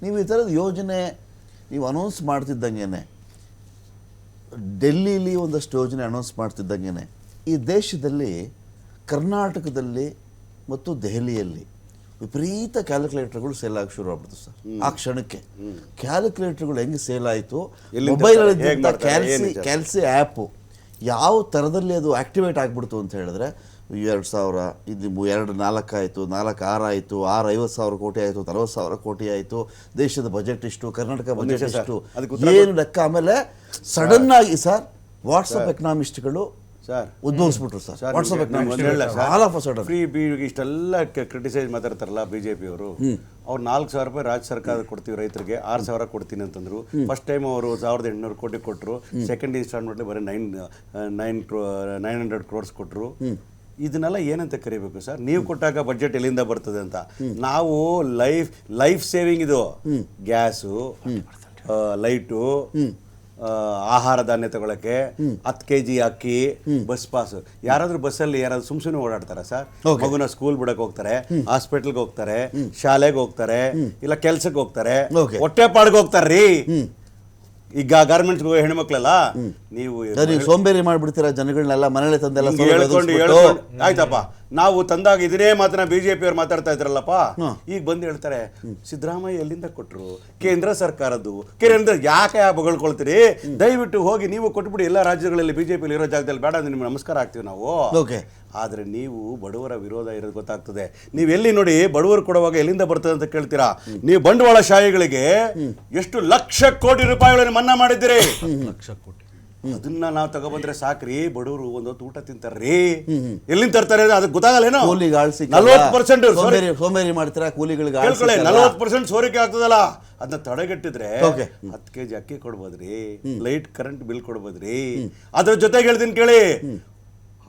ನೀವು ಈ ಥರದ ಯೋಜನೆ ನೀವು ಅನೌನ್ಸ್ ಮಾಡ್ತಿದ್ದಂಗೆ, ಡೆಲ್ಲಿಲಿ ಒಂದಷ್ಟು ಯೋಜನೆ ಅನೌನ್ಸ್ ಮಾಡ್ತಿದ್ದಂಗೆ, ಈ ದೇಶದಲ್ಲಿ ಕರ್ನಾಟಕದಲ್ಲಿ ಮತ್ತು ದೆಹಲಿಯಲ್ಲಿ ವಿಪರೀತ ಕ್ಯಾಲ್ಕುಲೇಟರ್ಗಳು ಸೇಲ್ ಆಗಿ ಶುರು ಆಗ್ಬಿಡ್ತು ಸರ್. ಆ ಕ್ಷಣಕ್ಕೆ ಕ್ಯಾಲ್ಕುಲೇಟರ್ಗಳು ಹೆಂಗೆ ಸೇಲ್ ಆಯಿತು, ಮೊಬೈಲಲ್ಲಿದ್ದಂಥ ಕ್ಯಾಲ್ಸಿ ಆ್ಯಪು ಯಾವ ಥರದಲ್ಲಿ ಅದು ಆ್ಯಕ್ಟಿವೇಟ್ ಆಗಿಬಿಡ್ತು ಅಂತ ಹೇಳಿದ್ರೆ 2000, ಇದು 2-4 ಆಯಿತು, 4-6 ಆಯಿತು, 6-50,000 ಕೋಟಿ ಆಯಿತು, 60,000 ಕೋಟಿ ಆಯಿತು, ದೇಶದ ಬಜೆಟ್ ಇಷ್ಟು, ಕರ್ನಾಟಕ ಬಜೆಟ್ ಇಷ್ಟು, ಏನು ಲೆಕ್ಕ. ಆಮೇಲೆ ಸಡನ್ ಆಗಿ ಸರ್ ವಾಟ್ಸಪ್ ಎಕನಾಮಿಸ್ಟ್ಗಳು ಉದ್ಭವಿಸ್ಬಿಟ್ರು ಸರ್. ವಾಟ್ಸಪ್ ಎಕನಾಮಿಸ್ಟ್ ಫ್ರೀ ಇಷ್ಟೆಲ್ಲ ಕ್ರಿಟಿಸೈಸ್ ಮಾತಾಡ್ತಾರಲ್ಲ ಬಿಜೆಪಿಯವರು, ಅವ್ರು 4,000 ರೂಪಾಯಿ ರಾಜ್ಯ ಸರ್ಕಾರ ಕೊಡ್ತೀವಿ ರೈತರಿಗೆ, 6,000 ಕೊಡ್ತೀನಿ ಅಂತಂದ್ರು. ಫಸ್ಟ್ ಟೈಮ್ ಅವರು 1,800 ಕೋಟಿ ಕೊಟ್ಟರು. ಸೆಕೆಂಡ್ ಇನ್ಸ್ಟಾಲ್ಮೆಂಟ್ ಬರೀ 900 ಕ್ರೋರ್ಸ್ ಕೊಟ್ಟರು. ಇದನ್ನೆಲ್ಲ ಏನಂತ ಕರಿಬೇಕು ಸರ್? ನೀವು ಕೊಟ್ಟಾಗ ಬಜೆಟ್ ಎಲ್ಲಿಂದ ಬರ್ತದೆ ಅಂತ. ನಾವು ಲೈಫ್ ಸೇವಿಂಗ್ ಇದು, ಗ್ಯಾಸು, ಲೈಟು, ಆಹಾರ ಧಾನ್ಯ ತಗೊಳಕ್ಕೆ 10 kg ಅಕ್ಕಿ, ಬಸ್ ಪಾಸ್. ಯಾರಾದ್ರೂ ಬಸ್ಸಲ್ಲಿ ಯಾರಾದ್ರೂ ಸುಮ್ಸುನೆ ಓಡಾಡ್ತಾರ ಸರ್? ಮಗುನ ಸ್ಕೂಲ್ ಬಿಡಕ್ ಹೋಗ್ತಾರೆ, ಹಾಸ್ಪಿಟಲ್ಗೆ ಹೋಗ್ತಾರೆ, ಶಾಲೆಗೆ ಹೋಗ್ತಾರೆ, ಇಲ್ಲ ಕೆಲ್ಸಕ್ಕೆ ಹೋಗ್ತಾರೆ, ಹೊಟ್ಟೆ ಪಾಡ್ಗೆ ಹೋಗ್ತಾರ್ರಿ. ಈಗ ಗಾರ್ಮೆಂಟ್ಸ್ ಹೆಣ್ಮಕ್ಳೆಲ್ಲ ನೀವು ಸೋಂಬೇರಿ ಮಾಡ್ಬಿಡ್ತೀರಾ ಜನಗಳನ್ನೆಲ್ಲ, ಮನೇಲಿ ತಂದೆಲ್ಲ ಹೇಳ್ಕೊಂಡು ಆಯ್ತಪ್ಪ ನಾವು ತಂದಾಗ ಇದನ್ನೇ ಮಾತನ್ನ ಬಿಜೆಪಿ ಅವ್ರು ಮಾತಾಡ್ತಾ ಇದ್ರಲ್ಲಪ್ಪ. ಈಗ ಬಂದು ಹೇಳ್ತಾರೆ ಸಿದ್ದರಾಮಯ್ಯ ಎಲ್ಲಿಂದ ಕೊಟ್ರು, ಕೇಂದ್ರ ಸರ್ಕಾರದ್ದು. ಕೇಂದ್ರ ಯಾಕೆ ಬಗಳ್ಕೊಳ್ತೀರಿ? ದಯವಿಟ್ಟು ಹೋಗಿ ನೀವು ಕೊಟ್ಬಿಡಿ ಎಲ್ಲ ರಾಜ್ಯಗಳಲ್ಲಿ, ಬಿಜೆಪಿ ಇರೋ ಜಾಗದಲ್ಲಿ ಬೇಡ ಅಂದ್ರೆ ನಿಮ್ಗೆ ನಮಸ್ಕಾರ ಆಗ್ತೀವಿ ನಾವು. ಆದರೆ ನೀವು ಬಡವರ ವಿರೋಧ ಇರೋದು ಗೊತ್ತಾಗ್ತದೆ. ನೀವು ಎಲ್ಲಿ ನೋಡಿ ಬಡವರು ಕೊಡುವಾಗ ಎಲ್ಲಿಂದ ಬರ್ತದೆ ಅಂತ ಕೇಳ್ತೀರಾ? ನೀವು ಬಂಡವಾಳಶಾಹಿಗಳಿಗೆ ಎಷ್ಟು ಲಕ್ಷ ಕೋಟಿ ರೂಪಾಯಿಗಳನ್ನು ಮನ್ನಾ ಮಾಡಿದ್ದೀರಿ. ಲಕ್ಷ ಕೋಟಿ ಅದನ್ನ ನಾವು ತಗೊಬಂದ್ರೆ ಸಾಕ್ರಿ, ಬಡವರು ಒಂದೊತ್ತು ಊಟ ತಿಂತಾರ್ರಿ. ಎಲ್ಲಿಂದ ತರ್ತಾರೆ ಅದಕ್ಕೆ ಗೊತ್ತಾಗಲ್ಲೇನೋ. 40% ಸೋಂಬೇರಿ ಮಾಡ್ತೀರಾ ಕೂಲಿಗಳಿಗೆ. 40% ಸೋರಿಕೆ ಆಗ್ತದಲ್ಲ, ಅದನ್ನ ತಡೆಗಟ್ಟಿದ್ರೆ 10 kg ಅಕ್ಕಿ ಕೊಡ್ಬೋದ್ರಿ, ಲೈಟ್ ಕರೆಂಟ್ ಬಿಲ್ ಕೊಡ್ಬೋದ್ರಿ. ಅದ್ರ ಜೊತೆಗೆ ಹೇಳ್ತೀನಿ ಕೇಳಿ,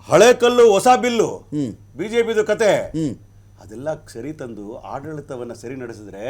ಹಳೆ ಕಲ್ಲು ಹೊಸ ಬಿಲ್ಲು ಬಿಜೆಪಿದು ಕತೆ, ಅದೆಲ್ಲ ಸರಿ ತಂದು ಆಡಳಿತವನ್ನ ಸರಿ ನಡೆಸಿದ್ರೆ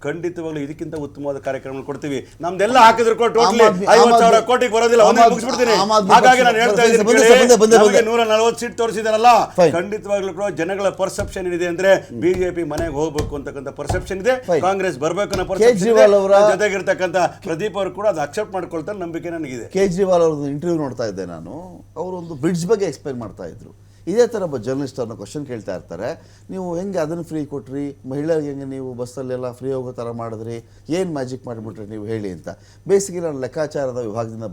ಖಂಡಿತವಾಗ್ಲೂ ಇದಕ್ಕಿಂತ ಉತ್ತಮವಾದ ಕಾರ್ಯಕ್ರಮ ಕೊಡ್ತೀವಿ. ನಮ್ದೆಲ್ಲ ಹಾಕಿದ್ರು ಟೋಟಲಿ 50,000 ಕೋಟಿಗೆ ಬರೋದಿಲ್ಲ. ಮುಗಿಸ್ಬಿಡ್ತೀನಿ. ಹಾಗಾಗಿ ನಾನು ಹೇಳ್ತಾ ಇದ್ದೀನಿ, 140 ಸೀಟ್ ತೋರಿಸಿದಾರಲ್ಲ, ಖಂಡಿತವಾಗ್ಲೂ ಕೂಡ ಜನಗಳ ಪರ್ಸೆಪ್ಷನ್ ಏನಿದೆ ಅಂದ್ರೆ ಬಿಜೆಪಿ ಮನೆಗೆ ಹೋಗ್ಬೇಕು ಅಂತಕ್ಕಂಥ ಪರ್ಸೆಪ್ಷನ್ ಇದೆ, ಕಾಂಗ್ರೆಸ್ ಬರ್ಬೇಕು ಅನ್ನೋ ಪರ್ಸೆಪ್ಷನ್ ಜೊತೆಗಿರ್ತಕ್ಕಂಥ ಪ್ರದೀಪ್ ಅವರು ಕೂಡ ಅದು ಅಕ್ಸೆಪ್ಟ್ ಮಾಡ್ಕೊಳ್ತಾರೆ, ನಂಬಿಕೆ ನನಗಿದೆ. ಕೇಜ್ರಿವಾಲ್ ಅವ್ರದ್ದು ಇಂಟರ್ವ್ಯೂ ನೋಡ್ತಾ ಇದ್ದೆ ನಾನು. ಅವರು ಒಂದು ಬ್ರಿಡ್ಜ್ ಬಗ್ಗೆ ಎಕ್ಸ್ಪ್ಲೈನ್ ಮಾಡ್ತಾ ಇದ್ರು. ಇದೇ ಥರ ಒಬ್ಬ ಜರ್ನಲಿಸ್ಟ್ ಅವ್ರನ್ನ ಕ್ವಶನ್ ಕೇಳ್ತಾ ಇರ್ತಾರೆ, ನೀವು ಹೆಂಗೆ ಅದನ್ನು ಫ್ರೀ ಕೊಟ್ರಿ, ಮಹಿಳೆಯರಿಗೆ ಹೆಂಗೆ ನೀವು ಬಸ್ಸಲ್ಲೆಲ್ಲ ಫ್ರೀ ಹೋಗೋ ಥರ ಮಾಡಿದ್ರಿ, ಏನು ಮ್ಯಾಜಿಕ್ ಮಾಡಿಬಿಟ್ರಿ ನೀವು ಹೇಳಿ ಅಂತ. ಬೇಸಿಗೆ ನಾನು ಲೆಕ್ಕಾಚಾರದ ವಿಭಾಗದಿಂದ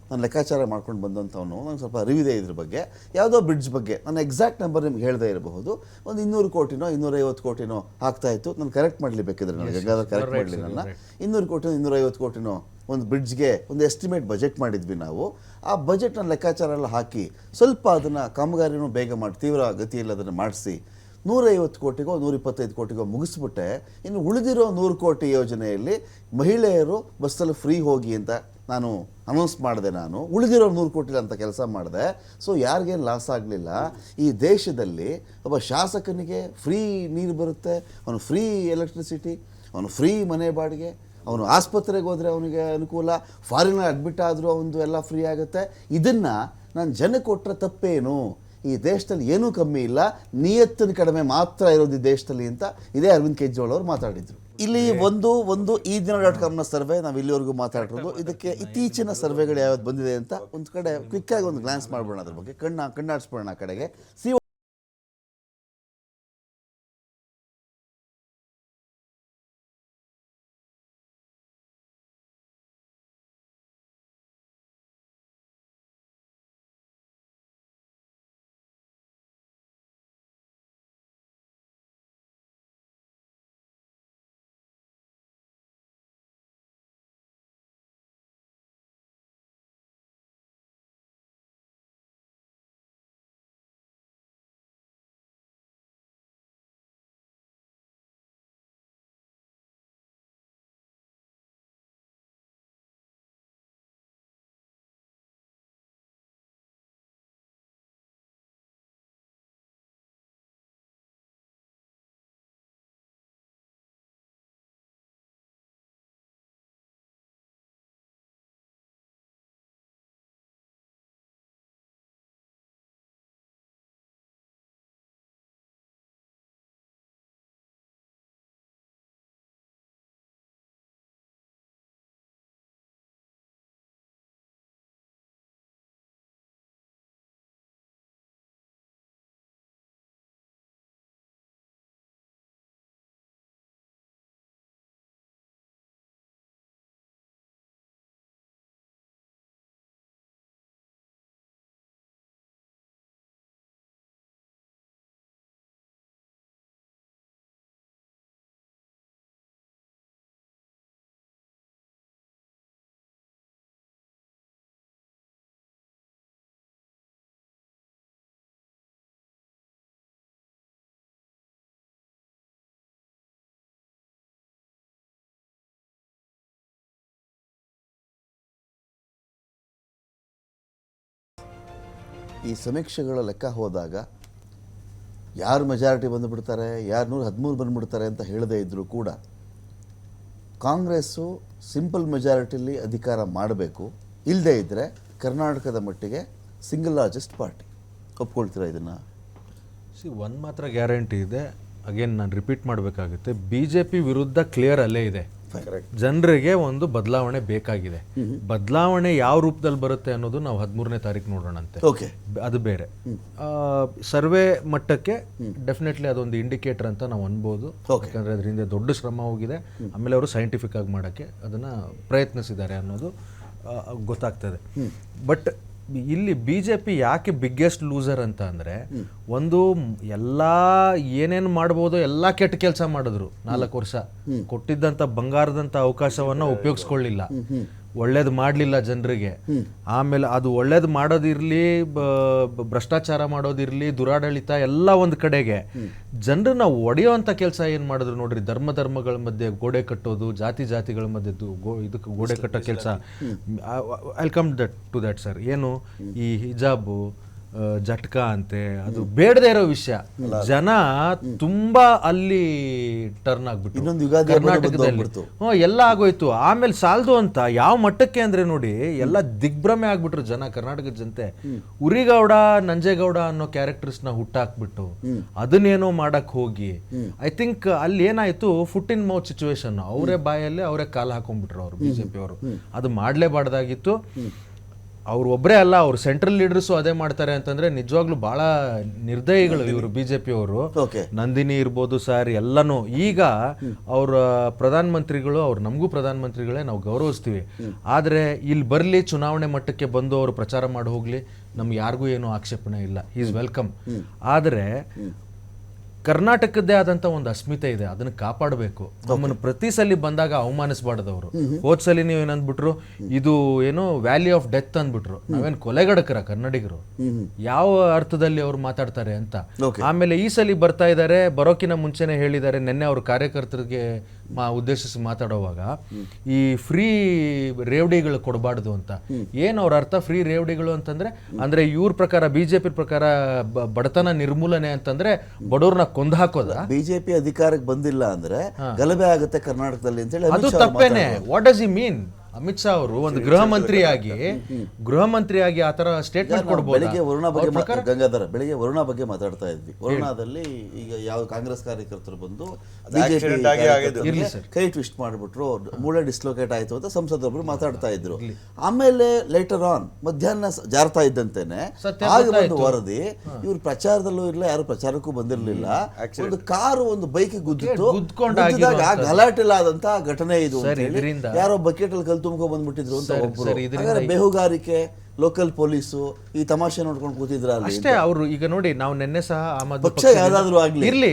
ನಾನು ಲೆಕ್ಕಾಚಾರ ಮಾಡ್ಕೊಂಡು ಬಂದಂಥವನು. ನಂಗೆ ಸ್ವಲ್ಪ ಅರಿವಿದೆ ಇದ್ರ ಬಗ್ಗೆ. ಯಾವುದೋ ಬ್ರಿಡ್ಜ್ ಬಗ್ಗೆ ನಾನು ಎಕ್ಸಾಕ್ಟ್ ನಂಬರ್ ನಿಮ್ಗೆ ಹೇಳದೇ ಇರಬಹುದು, ಒಂದು 200 ಕೋಟಿನೋ 250 ಕೋಟಿನೋ ಆಗ್ತಾಯಿತ್ತು. ನಾನು ಕರೆಕ್ಟ್ ಮಾಡಲಿ ಬೇಕಿದ್ರೆ, ನನಗೆ ಹೆಂಗಾದ್ರೂ ಕರೆಕ್ಟ್ ಮಾಡಲಿ. ನನ್ನ 200 ಕೋಟಿನೋ 250 ಕೋಟಿನೋ ಒಂದು ಬ್ರಿಡ್ಜ್ಗೆ ಒಂದು ಎಸ್ಟಿಮೇಟ್ ಬಜೆಟ್ ಮಾಡಿದ್ವಿ ನಾವು. ಆ ಬಜೆಟ್ನ ಲೆಕ್ಕಾಚಾರ ಎಲ್ಲ ಹಾಕಿ ಸ್ವಲ್ಪ ಅದನ್ನು ಕಾಮಗಾರಿನೂ ಬೇಗ ಮಾಡಿ, ತೀವ್ರ ಗತಿಯಲ್ಲಿ ಅದನ್ನು ಮಾಡಿಸಿ 150 ಕೋಟಿಗೋ 125 ಕೋಟಿಗೋ ಮುಗಿಸ್ಬಿಟ್ಟೆ. ಇನ್ನು ಉಳಿದಿರೋ 100 ಕೋಟಿ ಯೋಜನೆಯಲ್ಲಿ ಮಹಿಳೆಯರು ಬಸ್ಸಲ್ಲಿ ಫ್ರೀ ಹೋಗಿ ಅಂತ ನಾನು ಅನೌನ್ಸ್ ಮಾಡಿದೆ. ನಾನು ಉಳಿದಿರೋ 100 ಕೋಟಿ ಅಂತ ಕೆಲಸ ಮಾಡಿದೆ. ಸೊ ಯಾರಿಗೇನು ಲಾಸ್ ಆಗಲಿಲ್ಲ. ಈ ದೇಶದಲ್ಲಿ ಒಬ್ಬ ಶಾಸಕನಿಗೆ ಫ್ರೀ ನೀರು ಬರುತ್ತೆ, ಅವನು ಫ್ರೀ ಎಲೆಕ್ಟ್ರಿಸಿಟಿ, ಅವನು ಫ್ರೀ ಮನೆ ಬಾಡಿಗೆ, ಅವನು ಆಸ್ಪತ್ರೆಗೆ ಹೋದರೆ ಅವನಿಗೆ ಅನುಕೂಲ, ಫಾರಿನ್ ಅಡ್ಮಿಟ್ ಆದರೂ ಅವನು ಎಲ್ಲ ಫ್ರೀ ಆಗುತ್ತೆ. ಇದನ್ನು ನಾನು ಜನಕ್ಕೆ ಕೊಟ್ಟರೆ ತಪ್ಪೇನು? ಈ ದೇಶದಲ್ಲಿ ಏನೂ ಕಮ್ಮಿ ಇಲ್ಲ, ನಿಯತ್ತಿನ ಕಡಿಮೆ ಮಾತ್ರ ಇರೋದು ಈ ದೇಶದಲ್ಲಿ ಅಂತ ಇದೇ ಅರವಿಂದ್ ಕೇಜ್ರಿವಾಲ್ ಅವರು ಮಾತಾಡಿದರು. ಇಲ್ಲಿ ಒಂದು ಈ ದಿನ.comನ ಸರ್ವೆ ನಾವು ಇಲ್ಲಿವರೆಗೂ ಮಾತಾಡಿರೋದು. ಇದಕ್ಕೆ ಇತ್ತೀಚಿನ ಸರ್ವೆಗಳು ಯಾವ್ದು ಬಂದಿದೆ ಅಂತ ಒಂದು ಕಡೆ ಕ್ವಿಕ್ಕಾಗಿ ಒಂದು ಗ್ಲಾನ್ಸ್ ಮಾಡ್ಬೋಣ, ಅದ್ರ ಬಗ್ಗೆ ಕಣ್ಣಾಡಿಸ್ಬೋಣ ಆ ಕಡೆಗೆ. ಈ ಸಮೀಕ್ಷೆಗಳ ಲೆಕ್ಕ ಹೋದಾಗ ಯಾರು ಮೆಜಾರಿಟಿ ಬಂದುಬಿಡ್ತಾರೆ, ಯಾರು 113 ಬಂದುಬಿಡ್ತಾರೆ ಅಂತ ಹೇಳದೇ ಇದ್ದರೂ ಕೂಡ ಕಾಂಗ್ರೆಸ್ಸು ಸಿಂಪಲ್ ಮೆಜಾರಿಟಿಲಿ ಅಧಿಕಾರ ಮಾಡಬೇಕು. ಇಲ್ಲದೇ ಇದ್ದರೆ ಕರ್ನಾಟಕದ ಮಟ್ಟಿಗೆ ಸಿಂಗಲ್ ಲಾರ್ಜೆಸ್ಟ್ ಪಾರ್ಟಿ. ಒಪ್ಕೊಳ್ತೀರಾ ಇದನ್ನು? ಒಂದು ಮಾತ್ರ ಗ್ಯಾರಂಟಿ ಇದೆ, ಅಗೇನ್ ನಾನು ರಿಪೀಟ್ ಮಾಡಬೇಕಾಗುತ್ತೆ, BJP ವಿರುದ್ಧ ಕ್ಲಿಯರ್ ಅಲ್ಲೇ ಇದೆ. ಜನರಿಗೆ ಒಂದು ಬದಲಾವಣೆ ಬೇಕಾಗಿದೆ. ಬದಲಾವಣೆ ಯಾವ ರೂಪದಲ್ಲಿ ಬರುತ್ತೆ ಅನ್ನೋದು ನಾವು 13ನೇ ತಾರೀಕು ನೋಡೋಣಂತೆ. ಓಕೆ, ಅದು ಬೇರೆ. ಸರ್ವೆ ಮಟ್ಟಕ್ಕೆ ಡೆಫಿನೆಟ್ಲಿ ಅದೊಂದು ಇಂಡಿಕೇಟರ್ ಅಂತ ನಾವು ಅನ್ಬೋದು. ಯಾಕಂದರೆ ಅದರಿಂದ ದೊಡ್ಡ ಶ್ರಮ ಹೋಗಿದೆ. ಆಮೇಲೆ ಅವರು ಸೈಂಟಿಫಿಕ್ ಆಗಿ ಮಾಡೋಕ್ಕೆ ಅದನ್ನು ಪ್ರಯತ್ನಿಸಿದ್ದಾರೆ ಅನ್ನೋದು ಗೊತ್ತಾಗ್ತದೆ. ಬಟ್ ಇಲ್ಲಿ BJP ಯಾಕೆ ಬಿಗ್ಗೆಸ್ಟ್ ಲೂಸರ್ ಅಂತ ಅಂದರೆ, ಒಂದು ಎಲ್ಲ ಏನೇನು ಮಾಡ್ಬೋದು ಎಲ್ಲ ಕೆಟ್ಟ ಕೆಲಸ ಮಾಡಿದ್ರು. 4 ವರ್ಷ ಕೊಟ್ಟಿದ್ದಂಥ ಬಂಗಾರದಂಥ ಅವಕಾಶವನ್ನು ಉಪಯೋಗಿಸ್ಕೊಳ್ಳಿಲ್ಲ, ಒಳ್ಳೇದು ಮಾಡಲಿಲ್ಲ ಜನರಿಗೆ. ಆಮೇಲೆ ಅದು ಒಳ್ಳೇದು ಮಾಡೋದಿರಲಿ, ಭ್ರಷ್ಟಾಚಾರ ಮಾಡೋದಿರಲಿ, ದುರಾಡಳಿತ ಎಲ್ಲ ಒಂದು ಕಡೆಗೆ, ಜನರನ್ನ ಒಡೆಯುವಂಥ ಕೆಲಸ ಏನು ಮಾಡಿದ್ರು ನೋಡ್ರಿ. ಧರ್ಮಗಳ ಮಧ್ಯೆ ಗೋಡೆ ಕಟ್ಟೋದು, ಜಾತಿಗಳ ಮಧ್ಯೆ ಇದಕ್ಕೆ ಗೋಡೆ ಕಟ್ಟೋ ಕೆಲಸ. I come to that sir. ಏನು ಈ ಹಿಜಾಬು, ಜಟ್ಕಾ ಅಂತೆ, ಅದು ಬೇಡದೇ ಇರೋ ವಿಷಯ. ಜನ ತುಂಬಾ ಅಲ್ಲಿ ಟರ್ನ್ ಆಗ್ಬಿಟ್ಟು ಕರ್ನಾಟಕದಲ್ಲಿ ಎಲ್ಲ ಆಗೋಯ್ತು. ಆಮೇಲೆ ಸಾಲದು ಅಂತ ಯಾವ ಮಟ್ಟಕ್ಕೆ ಅಂದ್ರೆ ನೋಡಿ, ಎಲ್ಲ ದಿಗ್ಭ್ರಮೆ ಆಗ್ಬಿಟ್ರು ಜನ, ಕರ್ನಾಟಕದ ಜನತೆ. ಉರಿಗೌಡ, ನಂಜೇಗೌಡ ಅನ್ನೋ ಕ್ಯಾರೆಕ್ಟರ್ಸ್ನ ಹುಟ್ಟಾಕ್ಬಿಟ್ಟು ಅದನ್ನೇನೋ ಮಾಡಕ್ ಹೋಗಿ, ಐ ಥಿಂಕ್ ಅಲ್ಲಿ ಏನಾಯ್ತು, ಫುಟ್ ಇನ್ ಮೌತ್ ಸಿಚುವೇಶನ್. ಅವರೇ ಬಾಯಲ್ಲಿ ಅವರೇ ಕಾಲು ಹಾಕೊಂಡ್ಬಿಟ್ರು ಅವರು, BJP ಅವರು. ಅದು ಮಾಡ್ಲೇಬಾರ್ದಾಗಿತ್ತು. ಅವ್ರು ಒಬ್ಬರೇ ಅಲ್ಲ, ಅವ್ರು ಸೆಂಟ್ರಲ್ ಲೀಡರ್ಸು ಅದೇ ಮಾಡ್ತಾರೆ ಅಂತಂದ್ರೆ ನಿಜವಾಗ್ಲೂ ಬಹಳ ನಿರ್ದಯಿಗಳು ಇವರು BJP ಅವರು. ನಂದಿನಿ ಇರ್ಬೋದು ಸರ್, ಎಲ್ಲನೂ. ಈಗ ಅವ್ರ ಪ್ರಧಾನಮಂತ್ರಿಗಳು, ಅವ್ರು ನಮಗೂ ಪ್ರಧಾನಮಂತ್ರಿಗಳೇ, ನಾವು ಗೌರವಿಸ್ತೀವಿ. ಆದರೆ ಇಲ್ಲಿ ಬರಲಿ, ಚುನಾವಣೆ ಮಟ್ಟಕ್ಕೆ ಬಂದು ಅವರು ಪ್ರಚಾರ ಮಾಡಿ ಹೋಗ್ಲಿ, ನಮ್ಗೆ ಯಾರಿಗೂ ಏನೂ ಆಕ್ಷೇಪಣೆ ಇಲ್ಲ, ಈಸ್ ವೆಲ್ಕಮ್. ಆದರೆ ಕರ್ನಾಟಕದ್ದೇ ಆದಂತ ಒಂದು ಅಸ್ಮಿತೆ ಇದೆ, ಅದನ್ನ ಕಾಪಾಡಬೇಕು. ನಮ್ಮನ್ನು ಪ್ರತಿ ಸಲ ಬಂದಾಗ ಅವಮಾನಿಸಬಾರ್ದವರು. ಹೋದ್ಸಲಿ ನೀವು ಏನಂದ್ಬಿಟ್ರು, ಇದು ಏನೋ ವ್ಯಾಲಿ ಆಫ್ ಡೆತ್ ಅಂದ್ಬಿಟ್ರು. ನಾವೇನು ಕೊಲೆಗಡಕರ ಕನ್ನಡಿಗರು? ಯಾವ ಅರ್ಥದಲ್ಲಿ ಅವ್ರು ಮಾತಾಡ್ತಾರೆ ಅಂತ. ಆಮೇಲೆ ಈ ಸಲ ಬರ್ತಾ ಇದ್ದಾರೆ, ಬರೋಕಿನ ಮುಂಚೆನೆ ಹೇಳಿದ್ದಾರೆ, ನಿನ್ನೆ ಅವ್ರ ಕಾರ್ಯಕರ್ತರಿಗೆ ಉದ್ದೇಶಿಸಿ ಮಾತಾಡುವಾಗ, ಈ ಫ್ರೀ ರೇವಡಿಗಳು ಕೊಡಬಾರ್ದು ಅಂತ. ಏನ್ ಅವ್ರ ಅರ್ಥ ಫ್ರೀ ರೇವಡಿಗಳು ಅಂತಂದ್ರೆ? ಅಂದ್ರೆ ಇವ್ರ ಪ್ರಕಾರ, BJP ಪ್ರಕಾರ ಬಡತನ ನಿರ್ಮೂಲನೆ ಅಂತಂದ್ರೆ ಬಡವ್ರನ್ನ ಕೊಂದು ಹಾಕೋದ? BJP ಅಧಿಕಾರಕ್ಕೆ ಬಂದಿಲ್ಲ ಅಂದ್ರೆ ಗಲಭೆ ಆಗುತ್ತೆ ಕರ್ನಾಟಕದಲ್ಲಿ ಅಂತ ಹೇಳಿ ಅದು ತಪ್ಪೇನೆ. ವಾಟ್ ಡಸ್ ಹಿ ಮೀನ್? ಅಮಿತ್ ಶಾ ಅವರು ಒಂದು ಗೃಹ ಮಂತ್ರಿಯಾಗಿ ಆ ತರ ಸ್ಟೇಟ್ಮೆಂಟ್ ಕೊಡಬಹುದು. ಬೆಳಿಗ್ಗೆ ವರುಣ ಬಗ್ಗೆ, ಗಂಗಾಧರ ಬೆಳಿಗ್ಗೆ ವರುಣ ಬಗ್ಗೆ ಮಾತಾಡ್ತಾ ಇದ್ವಿ. ವರುಣದಲ್ಲಿ ಈಗ ಯಾವ ಕಾಂಗ್ರೆಸ್ ಕಾರ್ಯಕರ್ತರು ಬಂದು ಕೈ ಟ್ವಿಸ್ಟ್ ಮಾಡಿಬಿಟ್ರು, ಮೂಳೆ ಡಿಸ್ಲೋಕೇಟ್ ಆಯ್ತು ಅಂತ ಸಂಸದೊಬ್ರು ಮಾತಾಡ್ತಾ ಇದ್ರು. ಆಮೇಲೆ ಲೇಟರ್ ಆನ್ ಮಧ್ಯಾಹ್ನ ಜಾರ್ತಾ ಇದ್ದಂತೆನೆ ಆಗ ಒಂದು ವರದಿ, ಇವ್ರು ಪ್ರಚಾರದಲ್ಲೂ ಇಲ್ಲ, ಯಾರು ಪ್ರಚಾರಕ್ಕೂ ಬಂದಿರಲಿಲ್ಲ, ಒಂದು ಕಾರು ಒಂದು ಬೈಕ್ ಗುದ್ದಿತ್ತು, ಗಲಾಟೆಲಾದಂತ ಘಟನೆ ಇದು. ಯಾರೋ ಬಕೆಟ್ ಅಲ್ಲಿ ಕಲ್ ತುಂಬ್ಕೊ ಬಂದ್ಬಿಟ್ಟಿದ್ರು ಅಂತ ಒಬ್ರು. ಬೇಹುಗಾರಿಕೆ, ಲೋಕಲ್ ಪೊಲೀಸು ಈ ತಮಾಷೆ ನೋಡ್ಕೊಂಡು ಕೂತಿದ್ರ ಅಷ್ಟೇ. ಅವರು ಈಗ ನೋಡಿ, ನಾವು ನಿನ್ನೆ ಸಹ ಪಕ್ಷ ಯಾವ್ದಾದ್ರು ಆಗ್ಲಿ, ಇರ್ಲಿ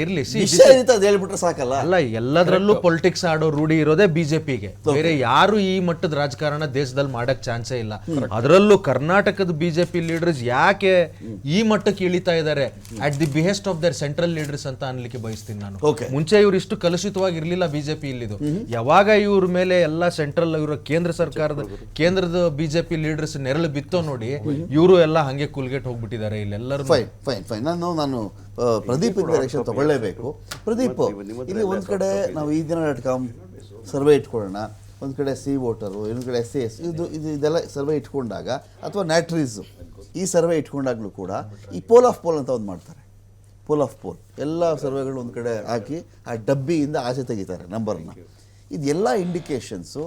ಹೇಳ್ಬಿಟ್ರೆ ಸಾಕಲ್ಲ. ಅಲ್ಲ, ಎಲ್ಲದರಲ್ಲೂ ಪೊಲಿಟಿಕ್ಸ್ ಆಡೋ ರೂಢಿ ಇರೋದೇ BJPಗೆ. ಬೇರೆ ಯಾರು ಈ ಮಟ್ಟದ ರಾಜಕಾರಣ ದೇಶದಲ್ಲಿ ಮಾಡಕ್ ಚಾನ್ಸೇ ಇಲ್ಲ. ಅದರಲ್ಲೂ ಕರ್ನಾಟಕದ BJP ಲೀಡರ್ಸ್ ಯಾಕೆ ಈ ಮಟ್ಟಕ್ಕೆ ಇಳಿತಾ ಇದ್ದಾರೆ, at the behest of there central leaders ಅಂತ ಅನ್ಲಿಕ್ಕೆ ಬಯಸ್ತೀನಿ ನಾನು. ಮುಂಚೆ ಇವ್ರು ಇಷ್ಟು ಕಲುಷಿತವಾಗಿ ಇರ್ಲಿಲ್ಲ BJP ಇಲ್ಲಿದು. ಯಾವಾಗ ಇವ್ರ ಮೇಲೆ ಎಲ್ಲ ಸೆಂಟ್ರಲ್, ಇವರ ಕೇಂದ್ರದ BJP ಲೀಡರ್ಸ್ ನೆರಳು ಬಿತ್ತು ನೋಡಿ, ಇವರು ಎಲ್ಲ ಹಂಗೆ ಕುಲ್ಗೆಟ್ ಹೋಗ್ಬಿಟ್ಟಿದ್ದಾರೆ ಇಲ್ಲೆಲ್ಲರೂ. ಫೈನ್. ನಾನು ಪ್ರದೀಪ್ ಡೈರೆಕ್ಷನ್ ತಗೊಳ್ಳೇಬೇಕು. ಪ್ರದೀಪ್, ಇಲ್ಲಿ ಒಂದ್ ಕಡೆ ನಾವು ಈ ದಿನ.com ಸರ್ವೆ ಇಟ್ಕೊಳ್ಳೋಣ, ಒಂದ್ ಕಡೆ ಸಿ ವೋಟರು, ಇನ್ನೊಂದ್ ಕಡೆ SAS, ಇದೆಲ್ಲ ಸರ್ವೆ ಇಟ್ಕೊಂಡಾಗ, ಅಥವಾ ನ್ಯಾಟ್ರೀಸ್ ಈ ಸರ್ವೆ ಇಟ್ಕೊಂಡಾಗ್ಲೂ ಕೂಡ ಈ ಪೋಲ್ ಆಫ್ ಪೋಲ್ ಅಂತ ಒಂದು ಮಾಡ್ತಾರೆ. ಪೋಲ್ ಆಫ್ ಪೋಲ್ ಎಲ್ಲ ಸರ್ವೆಗಳು ಒಂದು ಕಡೆ ಹಾಕಿ ಆ ಡಬ್ಬಿಯಿಂದ ಆಚೆ ತೆಗಿತಾರೆ ನಂಬರ್ನ. ಇದೆಲ್ಲ ಇಂಡಿಕೇಶನ್ಸು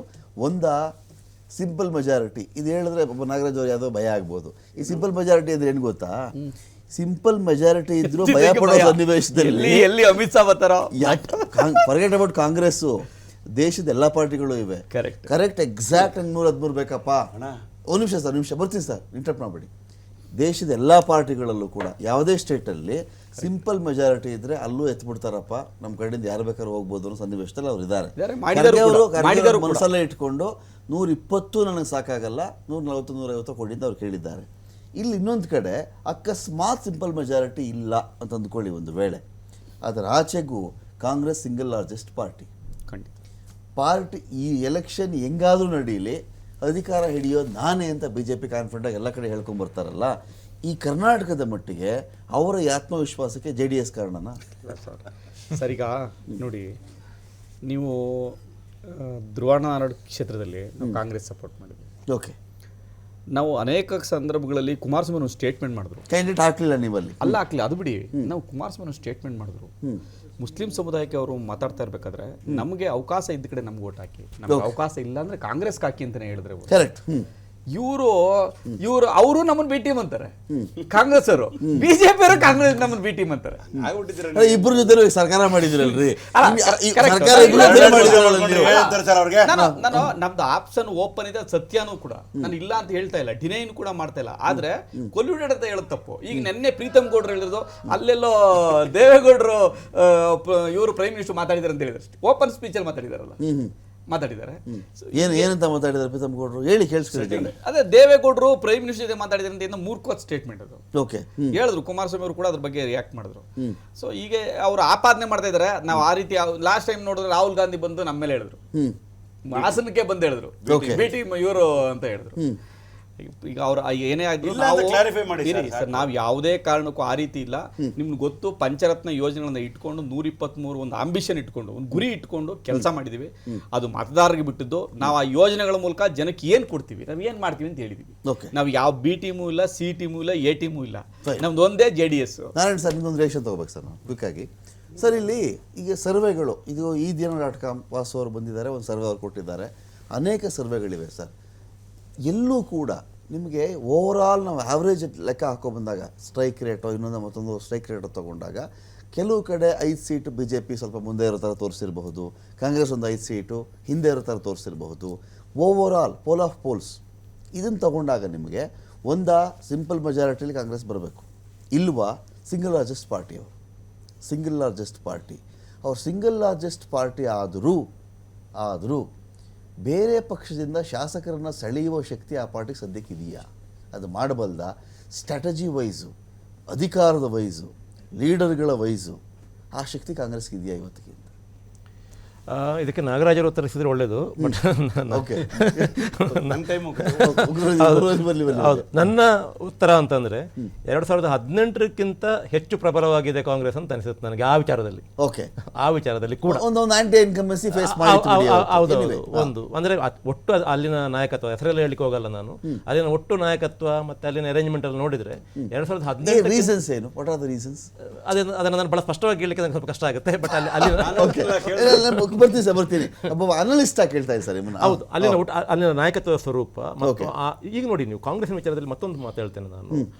ಸಿಂಪಲ್ ಮೆಜಾರಿಟಿ. ಇದು ಹೇಳಿದ್ರೆ ನಾಗರಾಜ್ ಅವ್ರು ಯಾವುದೋ ಭಯ ಆಗ್ಬೋದು. ಈ ಸಿಂಪಲ್ ಮೆಜಾರಿಟಿ ಅಂದ್ರೆ ಏನು ಗೊತ್ತಾ? ಸಿಂಪಲ್ ಮೆಜಾರಿಟಿ ಇದ್ರು ಭಯ ಪಡೋ ಸನ್ನಿವೇಶದಲ್ಲಿ ಎಲ್ಲಿ ಅಮಿತ್ ಶಾ ಬರ್ತಾರೋ, ಫರ್ಗೆಟ್ ಅಬೌಟ್ ಕಾಂಗ್ರೆಸ್ಸು, ದೇಶದ ಎಲ್ಲ ಪಾರ್ಟಿಗಳು ಇವೆ. ಕರೆಕ್ಟ್ ಎಕ್ಸಾಕ್ಟ್ 113 ಬೇಕಪ್ಪ. ಒಂದು ನಿಮಿಷ ಬರ್ತೀನಿ ಸರ್, ಇಂಟರಪ್ಟ್ ಮಾಡಬೇಡಿ. ದೇಶದ ಎಲ್ಲ ಪಾರ್ಟಿಗಳಲ್ಲೂ ಕೂಡ ಯಾವುದೇ ಸ್ಟೇಟಲ್ಲಿ ಸಿಂಪಲ್ ಮೆಜಾರಿಟಿ ಇದ್ರೆ ಅಲ್ಲೂ ಎತ್ಬಿಡ್ತಾರಪ್ಪ, ನಮ್ಮ ಕಡೆಯಿಂದ ಯಾರು ಬೇಕಾದ್ರೂ ಹೋಗ್ಬೋದು ಅನ್ನೋ ಸನ್ನಿವೇಶದಲ್ಲಿ ಅವ್ರು ಇದ್ದಾರೆ. ಮನಸ್ಸಲ್ಲೇ ಇಟ್ಕೊಂಡು 120 ನನಗೆ ಸಾಕಾಗಲ್ಲ, 140 150 ಕೊಡಿ ಅಂತ ಅವ್ರು ಕೇಳಿದ್ದಾರೆ. ಇಲ್ಲಿ ಇನ್ನೊಂದು ಕಡೆ ಅಕಸ್ಮಾತ್ ಸಿಂಪಲ್ ಮೆಜಾರಿಟಿ ಇಲ್ಲ ಅಂತ ಅಂದ್ಕೊಳ್ಳಿ ಒಂದು ವೇಳೆ, ಅದರ ಆಚೆಗೂ ಕಾಂಗ್ರೆಸ್ ಸಿಂಗಲ್ ಲಾರ್ಜೆಸ್ಟ್ ಪಾರ್ಟಿ. ಈ ಎಲೆಕ್ಷನ್ ಹೆಂಗಾದ್ರೂ ನಡೀಲಿ, ಅಧಿಕಾರ ಹಿಡಿಯೋದು ನಾನೇ ಅಂತ BJP ಕಾನ್ಫಿಡೆಂಟ್ ಆಗಿ ಎಲ್ಲ ಕಡೆ ಹೇಳ್ಕೊಂಡ್ ಬರ್ತಾರಲ್ಲ, ಈ ಕರ್ನಾಟಕದ ಮಟ್ಟಿಗೆ ಅವರ ಈ ಆತ್ಮವಿಶ್ವಾಸಕ್ಕೆ JDS ಕಾರಣನಾ? ಸರ್ ಈಗ ನೋಡಿ, ನೀವು ಧ್ರುವನಾರಾಯಣ ಕ್ಷೇತ್ರದಲ್ಲಿ ನಾವು ಕಾಂಗ್ರೆಸ್ ಸಪೋರ್ಟ್ ಮಾಡಿದ್ವಿ. ಓಕೆ, ನಾವು ಅನೇಕ ಸಂದರ್ಭಗಳಲ್ಲಿ ಕುಮಾರಸ್ವಾಮಿ ಒಂದು ಸ್ಟೇಟ್ಮೆಂಟ್ ಮಾಡಿದ್ರು. ಕ್ಯಾಂಡಿಡೇಟ್ ಹಾಕ್ಲಿಲ್ಲ ನೀವಲ್ಲಿ? ಅಲ್ಲ, ಹಾಕ್ಲಿ, ಅದು ಬಿಡಿ. ನಾವು ಕುಮಾರಸ್ವಾಮಿ ಒಂದು ಸ್ಟೇಟ್ಮೆಂಟ್ ಮಾಡಿದ್ರು, ಮುಸ್ಲಿಂ ಸಮುದಾಯಕ್ಕೆ ಅವರು ಮಾತಾಡ್ತಾ ಇರ್ಬೇಕಾದ್ರೆ ನಮಗೆ ಅವಕಾಶ ಇದ್ದ ಕಡೆ ನಮ್ಗೆ ಓಟ್ ಹಾಕಿ, ನಮ್ಗೆ ಅವಕಾಶ ಇಲ್ಲ ಅಂದ್ರೆ ಕಾಂಗ್ರೆಸ್ಗೆ ಹಾಕಿ ಅಂತಾನೆ ಹೇಳಿದ್ರೆ ಅವ್ರು. ಕರೆಕ್ಟ್. ಇವರು ಅವರು ನಮ್ಮನ್ನ ಬಿ ಟೀಮ್ ಅಂತಾರೆ, ಕಾಂಗ್ರೆಸ್ ಅವರು. ಬಿಜೆಪಿ ಅವರು ಕಾಂಗ್ರೆಸ್ ನಮ್ಮನ್ನ ಬಿ ಟೀಮ್ ಅಂತಾರೆ. ಇಬ್ಬರ ಜೊತೆ ಸರ್ಕಾರ ಮಾಡಿದ್ರಲ್ರಿ, correct. ಸರ್ಕಾರ ಇಬ್ರ ಜೊತೆ ಮಾಡಿದ್ರಲ್ಲ ನೀವು. ಅವ್ರಿಗೆ ನಾನು ನಮ್ದು ಆಪ್ಷನ್ ಓಪನ್ ಇದೆ, ಸತ್ಯನೂ ಕೂಡ ನಾನು ಇಲ್ಲ ಅಂತ ಹೇಳ್ತಾ ಇಲ್ಲ, ಡಿನೈನ್ ಕೂಡ ಮಾಡ್ತಾ ಇಲ್ಲ. ಆದ್ರೆ ಕೊಲ್ಯೂಟೆಡ್ ಅಂತ ಹೇಳೋದು ತಪ್ಪು. ಈಗ ನೆನ್ನೆ ಪ್ರೀತಮ್ ಗೌಡ್ರು ಹೇಳಿದ್ರು, ಅಲ್ಲೆಲ್ಲೋ ದೇವೇಗೌಡರು ಇವರು ಪ್ರೈಮ್ ಮಿನಿಸ್ಟರ್ ಮಾತಾಡಿದಾರೆ ಅಂತ ಹೇಳಿದ್ರು. ಓಪನ್ ಸ್ಪೀಚ್ ಅಲ್ಲಿ ಮಾತಾಡಿದ್ದಾರೆ. ಏನಂತ ಮಾತಾಡಿದಾರೆ ಪ್ರೀತಮ್ ಗೌಡ್ರು? ಹೇಳಿ ಕೇಳಿಸ್ಕೊಳ್ಳಿ. ಅದೇ ದೇವೇಗೌಡರು ಪ್ರೈಮ್ ಮಿನಿಸ್ಟರ್ ಜೊತೆ ಮಾತಾಡಿದಾರೆ ಅಂತ ಮೂರ್ಖವಾದ ಸ್ಟೇಟ್ಮೆಂಟ್ ಅದು. ಓಕೆ, ಹೇಳಿದ್ರು. ಕುಮಾರಸ್ವಾಮಿ ಅವರು ಕೂಡ ಅದ್ರ ಬಗ್ಗೆ ರಿಯಾಕ್ಟ್ ಮಾಡಿದ್ರು. ಸೊ ಈಗ ಅವರು ಆಪಾದನೆ ಮಾಡ್ತಾ ಇದಾರೆ, ನಾವು ಆ ರೀತಿ ಲಾಸ್ಟ್ ಟೈಮ್ ನೋಡಿದ್ರೆ ರಾಹುಲ್ ಗಾಂಧಿ ಬಂದು ನಮ್ಮ ಮೇಲೆ ಹೇಳಿದ್ರು, ಹಾಸನಕ್ಕೆ ಬಂದು ಹೇಳಿದ್ರು ಭೇಟಿ ಇವರು ಅಂತ ಹೇಳಿದ್ರು. ಈಗ ಅವ್ರು ಏನೇ ಆಯ್ತು ನಾವು ಯಾವುದೇ ಕಾರಣಕ್ಕೂ ಆ ರೀತಿ ಇಲ್ಲ. ನಿಮ್ಗೆ ಗೊತ್ತು, ಪಂಚರತ್ನ ಯೋಜನೆಗಳನ್ನ ಇಟ್ಕೊಂಡು 123 ಒಂದು ಆಂಬಿಷನ್ ಇಟ್ಕೊಂಡು, ಒಂದು ಗುರಿ ಇಟ್ಕೊಂಡು ಕೆಲಸ ಮಾಡಿದೀವಿ. ಅದು ಮತದಾರರಿಗೆ ಬಿಟ್ಟಿದ್ದು. ನಾವು ಆ ಯೋಜನೆಗಳ ಮೂಲಕ ಜನಕ್ಕೆ ಏನ್ ಕೊಡ್ತೀವಿ, ನಾವ್ ಏನ್ ಮಾಡ್ತೀವಿ ಅಂತ ಹೇಳಿದೀವಿ. ನಾವು ಯಾವ ಬಿ ಟೀಮು ಇಲ್ಲ, ಸಿ ಟೀಮು ಇಲ್ಲ, ಎ ಟೀಮು ಇಲ್ಲ, ನಮ್ದು ಒಂದೇ JDS. ನಾರಾಯಣ್ ಸರ್, ನಿಮ್ದೊಂದು ರಿಯಾಕ್ಷನ್ ತಗೋಬೇಕು ಸರ್ ನಾವು ಕ್ವಿಕ್ ಆಗಿ. ಸರ್, ಇಲ್ಲಿ ಈಗ ಸರ್ವೆಗಳು, ಇದು ಈ ದಿನ.com ವಾಸು ಅವರು ಬಂದಿದ್ದಾರೆ, ಒಂದು ಸರ್ವೆ ಅವರು ಕೊಟ್ಟಿದ್ದಾರೆ, ಅನೇಕ ಸರ್ವೆಗಳಿವೆ ಸರ್. ಎಲ್ಲೂ ಕೂಡ ನಿಮಗೆ ಓವರಾಲ್ ನಾವು ಆವ್ರೇಜ್ ಲೆಕ್ಕ ಹಾಕೋ ಬಂದಾಗ, ಸ್ಟ್ರೈಕ್ ರೇಟೋ ಇನ್ನೊಂದು ಮತ್ತೊಂದು ಸ್ಟ್ರೈಕ್ ರೇಟೋ ತೊಗೊಂಡಾಗ ಕೆಲವು ಕಡೆ 5 ಸೀಟು BJP ಸ್ವಲ್ಪ ಮುಂದೆ ಇರೋ ಥರ ತೋರಿಸಿರಬಹುದು, ಕಾಂಗ್ರೆಸ್ ಒಂದು 5 ಸೀಟು ಹಿಂದೆ ಇರೋ ಥರ ತೋರಿಸಿರಬಹುದು. ಓವರಾಲ್ ಪೋಲ್ ಆಫ್ ಪೋಲ್ಸ್ ಇದನ್ನು ತಗೊಂಡಾಗ ನಿಮಗೆ ಒಂದಾ ಸಿಂಪಲ್ ಮೆಜಾರಿಟಿಲಿ ಕಾಂಗ್ರೆಸ್ ಬರಬೇಕು, ಇಲ್ವಾ ಸಿಂಗಲ್ ಲಾರ್ಜೆಸ್ಟ್ ಪಾರ್ಟಿ ಅವರು. ಸಿಂಗಲ್ ಲಾರ್ಜೆಸ್ಟ್ ಪಾರ್ಟಿ ಅವ್ರು ಸಿಂಗಲ್ ಲಾರ್ಜೆಸ್ಟ್ ಪಾರ್ಟಿ ಆದರೂ ಬೇರೆ ಪಕ್ಷದಿಂದ ಶಾಸಕರನ್ನು ಸೆಳೆಯುವ ಶಕ್ತಿ ಆ ಪಾರ್ಟಿಗೆ ಸದ್ಯಕ್ಕೆ ಇದೆಯಾ? ಅದು ಮಾಡಬಲ್ದ? ಸ್ಟ್ರಾಟಜಿ ವೈಸು, ಅಧಿಕಾರದ ವೈಸು, ಲೀಡರ್ಗಳ ವೈಸು ಆ ಶಕ್ತಿ ಕಾಂಗ್ರೆಸ್ಗೆ ಇದೆಯಾ ಇವತ್ತಿಗೆ? ಇದಕ್ಕೆ ನಾಗರಾಜರು ಉತ್ತರಿಸಿದ್ರೆ ಒಳ್ಳೇದು. ಬಟ್ ನನ್ನ ಉತ್ತರ ಅಂತಂದ್ರೆ 2018ಕ್ಕಿಂತ ಹೆಚ್ಚು ಪ್ರಬಲವಾಗಿದೆ ಕಾಂಗ್ರೆಸ್ ಅಂತ ಅನಿಸುತ್ತೆ ನನಗೆ ಆ ವಿಚಾರದಲ್ಲಿ. ಆ ವಿಚಾರದಲ್ಲಿ ಕೂಡ ಹೌದೌದು. ಒಂದು ಅಂದ್ರೆ ಒಟ್ಟು ಅಲ್ಲಿನ ನಾಯಕತ್ವ ಹೆಸರೆಲ್ಲ ಹೇಳಿಕ್ಕೆ ಹೋಗಲ್ಲ ನಾನು, ಅಲ್ಲಿನ ಒಟ್ಟು ನಾಯಕತ್ವ ಮತ್ತೆ ಅಲ್ಲಿನ ಅರೇಂಜ್ಮೆಂಟ್ ಅಲ್ಲಿ ನೋಡಿದ್ರೆ 2018 ರೀಸನ್ಸ್ ಏನು? What are the reasons? ಅದನ್ನ ನಾನು ಬಹಳ ಸ್ಪಷ್ಟವಾಗಿ ಹೇಳಲಿಕ್ಕೆ ನಂಗೆ ಸ್ವಲ್ಪ ಕಷ್ಟ ಆಗುತ್ತೆ. ಬಟ್ ಅಲ್ಲಿ ಬರ್ತೀನಿ ಒಬ್ಬ ಅನಲಿಸ್ಟ್ ಆಗಿ ಕೇಳ್ತಾ ಇದ್ದಾರೆ. ಹೌದು, ಅಲ್ಲಿನ ನಾಯಕತ್ವ ಸ್ವರೂಪ. ಮತ್ತು ಈಗ ನೋಡಿ, ನೀವು ಕಾಂಗ್ರೆಸ್ನ ವಿಚಾರದಲ್ಲಿ ಮತ್ತೊಂದು ಮಾತು ಹೇಳ್ತೇನೆ ನಾನು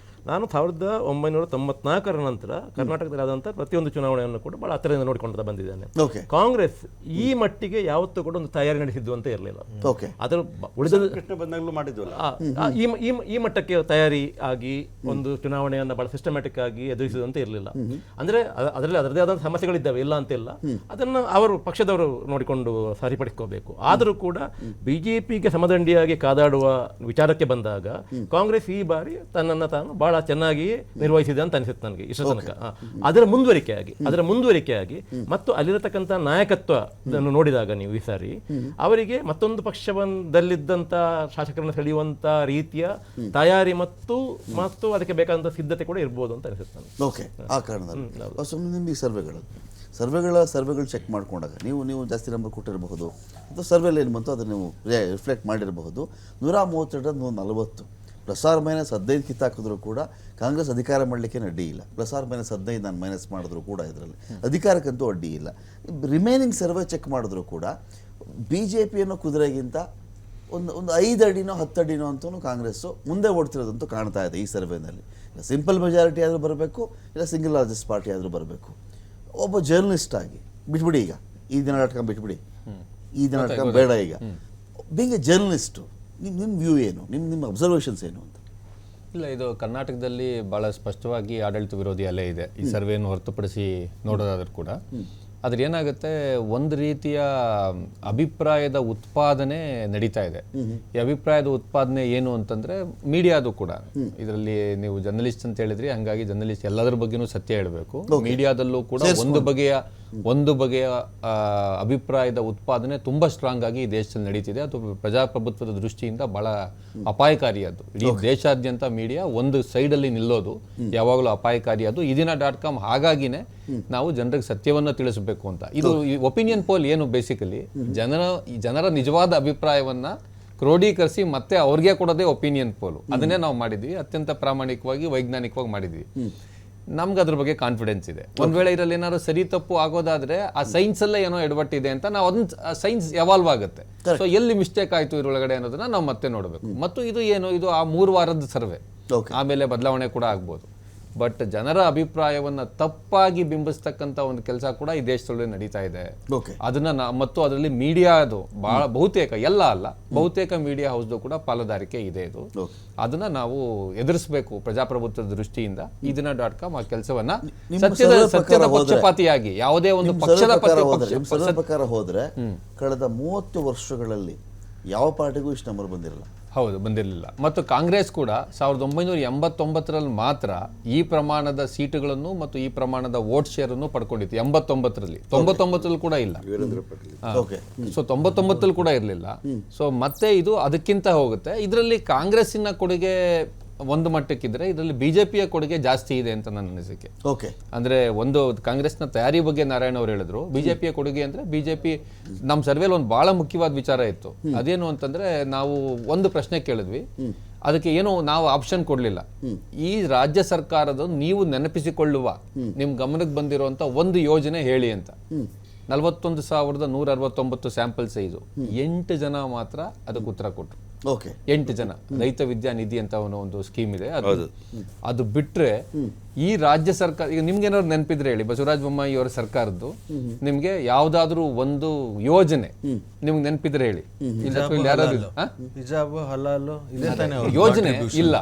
1994 ನಂತರ ಕರ್ನಾಟಕದಲ್ಲಿ ಆದಂಥ ಪ್ರತಿಯೊಂದು ಚುನಾವಣೆಯನ್ನು ಕೂಡ ಬಹಳ ಹತ್ತಿರದಿಂದ ನೋಡಿಕೊಂಡು ಬಂದಿದ್ದೇನೆ. ಕಾಂಗ್ರೆಸ್ ಈ ಮಟ್ಟಿಗೆ ಯಾವತ್ತೂ ಕೂಡ ಒಂದು ತಯಾರಿ ನಡೆಸಿದ್ದು ಅಂತ ಇರಲಿಲ್ಲ. ಅದರ ಉಳಿದ ಈ ಮಟ್ಟಕ್ಕೆ ತಯಾರಿ ಆಗಿ ಒಂದು ಚುನಾವಣೆಯನ್ನು ಬಹಳ ಸಿಸ್ಟಮ್ಯಾಟಿಕ್ ಆಗಿ ಎದುರಿಸಿದಂತೆ ಇರಲಿಲ್ಲ. ಅಂದ್ರೆ ಅದರಲ್ಲಿ ಅದರದೇ ಆದಂಥ ಸಮಸ್ಯೆಗಳಿದ್ದಾವೆ, ಇಲ್ಲ ಅಂತಿಲ್ಲ. ಅದನ್ನು ಅವರು ಪಕ್ಷದವರು ನೋಡಿಕೊಂಡು ಸರಿಪಡಿಸ್ಕೋಬೇಕು. ಆದರೂ ಕೂಡ ಬಿಜೆಪಿಗೆ ಸಮದಂಡಿಯಾಗಿ ಕಾದಾಡುವ ವಿಚಾರಕ್ಕೆ ಬಂದಾಗ ಕಾಂಗ್ರೆಸ್ ಈ ಬಾರಿ ತನ್ನನ್ನು ತಾನು ಬಹಳ ಚೆನ್ನಾಗಿ ನಿರ್ವಹಿಸಿದೆ ಅಂತ ಅನಿಸುತ್ತೆ ನನಗೆ ಇಷ್ಟ ತನಕ. ಅದರ ಮುಂದುವರಿಕೆಯಾಗಿ ಮತ್ತು ಅಲ್ಲಿರತಕ್ಕಂಥ ನಾಯಕತ್ವ ನೋಡಿದಾಗ ನೀವು ಈ ಸಾರಿ ಅವರಿಗೆ ಮತ್ತೊಂದು ಪಕ್ಷದಲ್ಲಿದ್ದಂಥ ಶಾಸಕರನ್ನು ಸೆಳೆಯುವಂತ ರೀತಿಯ ತಯಾರಿ ಮತ್ತು ಅದಕ್ಕೆ ಬೇಕಾದಂಥ ಸಿದ್ಧತೆ ಕೂಡ ಇರ್ಬೋದು ಅಂತ ಅನಿಸುತ್ತೆ ನನಗೆ. ಓಕೆ, ಆ ಕಾರಣದಲ್ಲಿ ನಿಮಗೆ ಸರ್ವೆಗಳು ಚೆಕ್ ಮಾಡ್ಕೊಂಡಾಗ ನೀವು ಜಾಸ್ತಿ ನಂಬರ್ ಕೊಟ್ಟಿರಬಹುದು ಅಥವಾ ಸರ್ವೆಲ್ಲಿ ಏನು ಬಂತು ಅದನ್ನು ನೀವು ರಿಫ್ಲೆಕ್ಟ್ ಮಾಡಿರಬಹುದು. 132 140 ±15 ಕಿತ್ತಾಕಿದ್ರು ಕೂಡ ಕಾಂಗ್ರೆಸ್ ಅಧಿಕಾರ ಮಾಡಲಿಕ್ಕೆ ಅಡ್ಡಿ ಇಲ್ಲ. ±15 ನಾನು ಮೈನಸ್ ಮಾಡಿದ್ರು ಕೂಡ ಇದರಲ್ಲಿ ಅಧಿಕಾರಕ್ಕಂತೂ ಅಡ್ಡಿ ಇಲ್ಲ. ರಿಮೈನಿಂಗ್ ಸರ್ವೆ ಚೆಕ್ ಮಾಡಿದ್ರು ಕೂಡ BJP ಅನ್ನೋ ಕುದುರೆಗಿಂತ ಒಂದು 5 ಅಡಿನೋ 10 ಅಡಿನೋ ಅಂತೂ ಕಾಂಗ್ರೆಸ್ಸು ಮುಂದೆ ಓಡ್ತಿರೋದಂತೂ ಕಾಣ್ತಾ ಇದೆ ಈ ಸರ್ವೆನಲ್ಲಿ. ಇಲ್ಲ ಸಿಂಪಲ್ ಮೆಜಾರಿಟಿ ಆದರೂ ಬರಬೇಕು, ಇಲ್ಲ ಸಿಂಗಲ್ ಲಾರ್ಜೆಸ್ಟ್ ಪಾರ್ಟಿ ಆದರೂ ಬರಬೇಕು. ಒಬ್ಬ ಜರ್ನಲಿಸ್ಟ್ ಆಗಿ ಬಿಟ್ಬಿಡಿ, ಈಗ ಈ ದಿನ.com ಬಿಟ್ಬಿಡಿ, ಈ ದಿನ.com ಬೇಡ. ಈಗ ಬೀಂಗ್ ಎ ಜರ್ನಲಿಸ್ಟು ನಿಮ್ಮ ವ್ಯೂ ಏನು, ನಿಮ್ಮ ಅಬ್ಸರ್ವೇಷನ್ಸ್ ಏನು ಅಂತ? ಇಲ್ಲ, ಇದು ಕರ್ನಾಟಕದಲ್ಲಿ ಭಾಳ ಸ್ಪಷ್ಟವಾಗಿ ಆಡಳಿತ ವಿರೋಧಿ ಅಲೆ ಇದೆ ಈ ಸರ್ವೆಯನ್ನು ಹೊರತುಪಡಿಸಿ ನೋಡೋದಾದ್ರೂ ಕೂಡ. ಆದ್ರೆ ಏನಾಗುತ್ತೆ, ಒಂದು ರೀತಿಯ ಅಭಿಪ್ರಾಯದ ಉತ್ಪಾದನೆ ನಡೀತಾ ಇದೆ. ಈ ಅಭಿಪ್ರಾಯದ ಉತ್ಪಾದನೆ ಏನು ಅಂತಂದ್ರೆ ಮೀಡಿಯಾದು ಕೂಡ. ಇದರಲ್ಲಿ ನೀವು ಜರ್ನಲಿಸ್ಟ್ ಅಂತ ಹೇಳಿದ್ರಿ, ಹಂಗಾಗಿ ಜರ್ನಲಿಸ್ಟ್ ಎಲ್ಲದರ ಬಗ್ಗೆನೂ ಸತ್ಯ ಹೇಳಬೇಕು. ಮೀಡಿಯಾದಲ್ಲೂ ಕೂಡ ಒಂದು ಬಗೆಯ ಒಂದು ಬಗೆಯ ಅಭಿಪ್ರಾಯದ ಉತ್ಪಾದನೆ ತುಂಬಾ ಸ್ಟ್ರಾಂಗ್ ಆಗಿ ಈ ದೇಶದಲ್ಲಿ ನಡೀತಿದೆ. ಅದು ಪ್ರಜಾಪ್ರಭುತ್ವದ ದೃಷ್ಟಿಯಿಂದ ಬಹಳ ಅಪಾಯಕಾರಿ. ಅದು ಇಡೀ ದೇಶಾದ್ಯಂತ ಮೀಡಿಯಾ ಒಂದು ಸೈಡಲ್ಲಿ ನಿಲ್ಲೋದು ಯಾವಾಗಲೂ ಅಪಾಯಕಾರಿ. ಅದು ಇದೀನ.com ಹಾಗಾಗಿನೇ ನಾವು ಜನರಿಗೆ ಸತ್ಯವನ್ನ ತಿಳಿಸಬೇಕು ಅಂತ. ಇದು ಒಪಿನಿಯನ್ ಪೋಲ್ ಏನು ಬೇಸಿಕಲಿ ಜನರ ನಿಜವಾದ ಅಭಿಪ್ರಾಯವನ್ನ ಕ್ರೋಢೀಕರಿಸಿ ಮತ್ತೆ ಅವ್ರಿಗೆ ಕೊಡೋದೇ ಒಪಿನಿಯನ್ ಪೋಲು. ಅದನ್ನೇ ನಾವು ಮಾಡಿದ್ವಿ, ಅತ್ಯಂತ ಪ್ರಾಮಾಣಿಕವಾಗಿ ವೈಜ್ಞಾನಿಕವಾಗಿ ಮಾಡಿದ್ವಿ. ನಮ್ಗೆ ಅದ್ರ ಬಗ್ಗೆ ಕಾನ್ಫಿಡೆನ್ಸ್ ಇದೆ. ಒಂದ್ ವೇಳೆ ಇದರಲ್ಲಿ ಏನಾದ್ರು ಸರಿ ತಪ್ಪು ಆಗೋದಾದ್ರೆ ಆ ಸೈನ್ಸ್ ಅಲ್ಲೇ ಏನೋ ಎಡವಟ್ಟಿದೆ ಅಂತ ನಾವು ಅದನ್ನ ಸೈನ್ಸ್ ಎವಾಲ್ವ್ ಆಗುತ್ತೆ. ಸೊ ಎಲ್ಲಿ ಮಿಸ್ಟೇಕ್ ಆಯ್ತು ಇದ್ರೊಳಗಡೆ ಅನ್ನೋದನ್ನ ನಾವು ಮತ್ತೆ ನೋಡಬೇಕು. ಮತ್ತು ಇದು ಏನು, ಇದು ಆ 3 ವಾರದ ಸರ್ವೆ, ಆಮೇಲೆ ಬದಲಾವಣೆ ಕೂಡ ಆಗ್ಬೋದು. ಬಟ್ ಜನರ ಅಭಿಪ್ರಾಯವನ್ನ ತಪ್ಪಾಗಿ ಬಿಂಬಿಸ್ತಕ್ಕಂಥ ಒಂದು ಕೆಲಸ ಕೂಡ ಈ ದೇಶದೊಳಗೆ ನಡೀತಾ ಇದೆ. ಅದನ್ನ ಮತ್ತು ಅದರಲ್ಲಿ ಮೀಡಿಯಾದು ಬಹಳ ಬಹುತೇಕ, ಎಲ್ಲ ಅಲ್ಲ, ಬಹುತೇಕ ಮೀಡಿಯಾ ಹೌಸ್ದು ಕೂಡ ಪಾಲುದಾರಿಕೆ ಇದೆ. ಇದು ಅದನ್ನ ನಾವು ಎದುರಿಸಬೇಕು ಪ್ರಜಾಪ್ರಭುತ್ವದ ದೃಷ್ಟಿಯಿಂದ. ಇದೀನ.com ಆ ಕೆಲಸವನ್ನ ಸತ್ಯದ ಪಕ್ಷಪಾತಿಯಾಗಿ ಯಾವುದೇ ಒಂದು ಪಕ್ಷದ ಪ್ರಕಾರ ಹೋದ್ರೆ ಕಳೆದ 30 ವರ್ಷಗಳಲ್ಲಿ ಯಾವ ಪಾರ್ಟಿಗೂ ಇಷ್ಟು ನಂಬರ್ ಬಂದಿರಲ್ಲ. ಹೌದು, ಬಂದಿರಲಿಲ್ಲ. ಮತ್ತು ಕಾಂಗ್ರೆಸ್ ಕೂಡ 1989ರಲ್ಲಿ ಮಾತ್ರ ಈ ಪ್ರಮಾಣದ ಸೀಟುಗಳನ್ನು ಮತ್ತು ಈ ಪ್ರಮಾಣದ ವೋಟ್ ಶೇರ್ ಅನ್ನು ಪಡ್ಕೊಂಡಿತ್ತು. 89ರಲ್ಲಿ 99ರಲ್ಲಿ ಕೂಡ ಇಲ್ಲ. ಸೊ 99ರಲ್ಲಿ ಕೂಡ ಇರಲಿಲ್ಲ. ಸೊ ಮತ್ತೆ ಇದು ಅದಕ್ಕಿಂತ ಹೋಗುತ್ತೆ. ಇದರಲ್ಲಿ ಕಾಂಗ್ರೆಸ್ಸಿನ ಕೊಡುಗೆ ಒಂದು ಮಟ್ಟಕ್ಕಿದ್ರೆ ಇದರಲ್ಲಿ ಬಿಜೆಪಿಯ ಕೊಡುಗೆ ಜಾಸ್ತಿ ಇದೆ ಅಂತ ನನ್ನ ಅನಿಸಿಕೆ. ಅಂದ್ರೆ ಒಂದು ಕಾಂಗ್ರೆಸ್ನ ತಯಾರಿ ಬಗ್ಗೆ ನಾರಾಯಣ ಅವರು ಹೇಳಿದ್ರು. ಬಿಜೆಪಿಯ ಕೊಡುಗೆ ಅಂದ್ರೆ ಬಿಜೆಪಿ ನಮ್ಮ ಸರ್ವೇಲಿ ಒಂದು ಬಹಳ ಮುಖ್ಯವಾದ ವಿಚಾರ ಇತ್ತು. ಅದೇನು ಅಂತಂದ್ರೆ ನಾವು ಒಂದು ಪ್ರಶ್ನೆ ಕೇಳಿದ್ವಿ, ಅದಕ್ಕೆ ಏನು ನಾವು ಆಪ್ಷನ್ ಕೊಡ್ಲಿಲ್ಲ. ಈ ರಾಜ್ಯ ಸರ್ಕಾರದ ನೀವು ನೆನಪಿಸಿಕೊಳ್ಳುವ ನಿಮ್ ಗಮನಕ್ಕೆ ಬಂದಿರುವಂತ ಒಂದು ಯೋಜನೆ ಹೇಳಿ ಅಂತ. 41,169 ಸ್ಯಾಂಪಲ್ ಸೈಜು 8 ಜನ ಮಾತ್ರ ಅದಕ್ಕೆ ಉತ್ತರ ಕೊಟ್ರು. 8 ಜನ. ರೈತ ವಿದ್ಯಾ ನಿಧಿ ಅಂತ ಒಂದು ಸ್ಕೀಮ್ ಇದೆ, ಅದು ಬಿಟ್ರೆ ಈ ರಾಜ್ಯ ಸರ್ಕಾರ, ಈಗ ನಿಮ್ಗೆ ಏನಾದ್ರು ನೆನಪಿದ್ರೆ ಹೇಳಿ, ಬಸವರಾಜ ಬೊಮ್ಮಾಯಿ ಅವರ ಸರ್ಕಾರದ್ದು ನಿಮ್ಗೆ ಯಾವ್ದಾದ್ರು ಒಂದು ಯೋಜನೆ ನಿಮ್ಗೆ ನೆನಪಿದ್ರೆ ಹೇಳಿ. ಯೋಜನೆ ಇಲ್ಲ.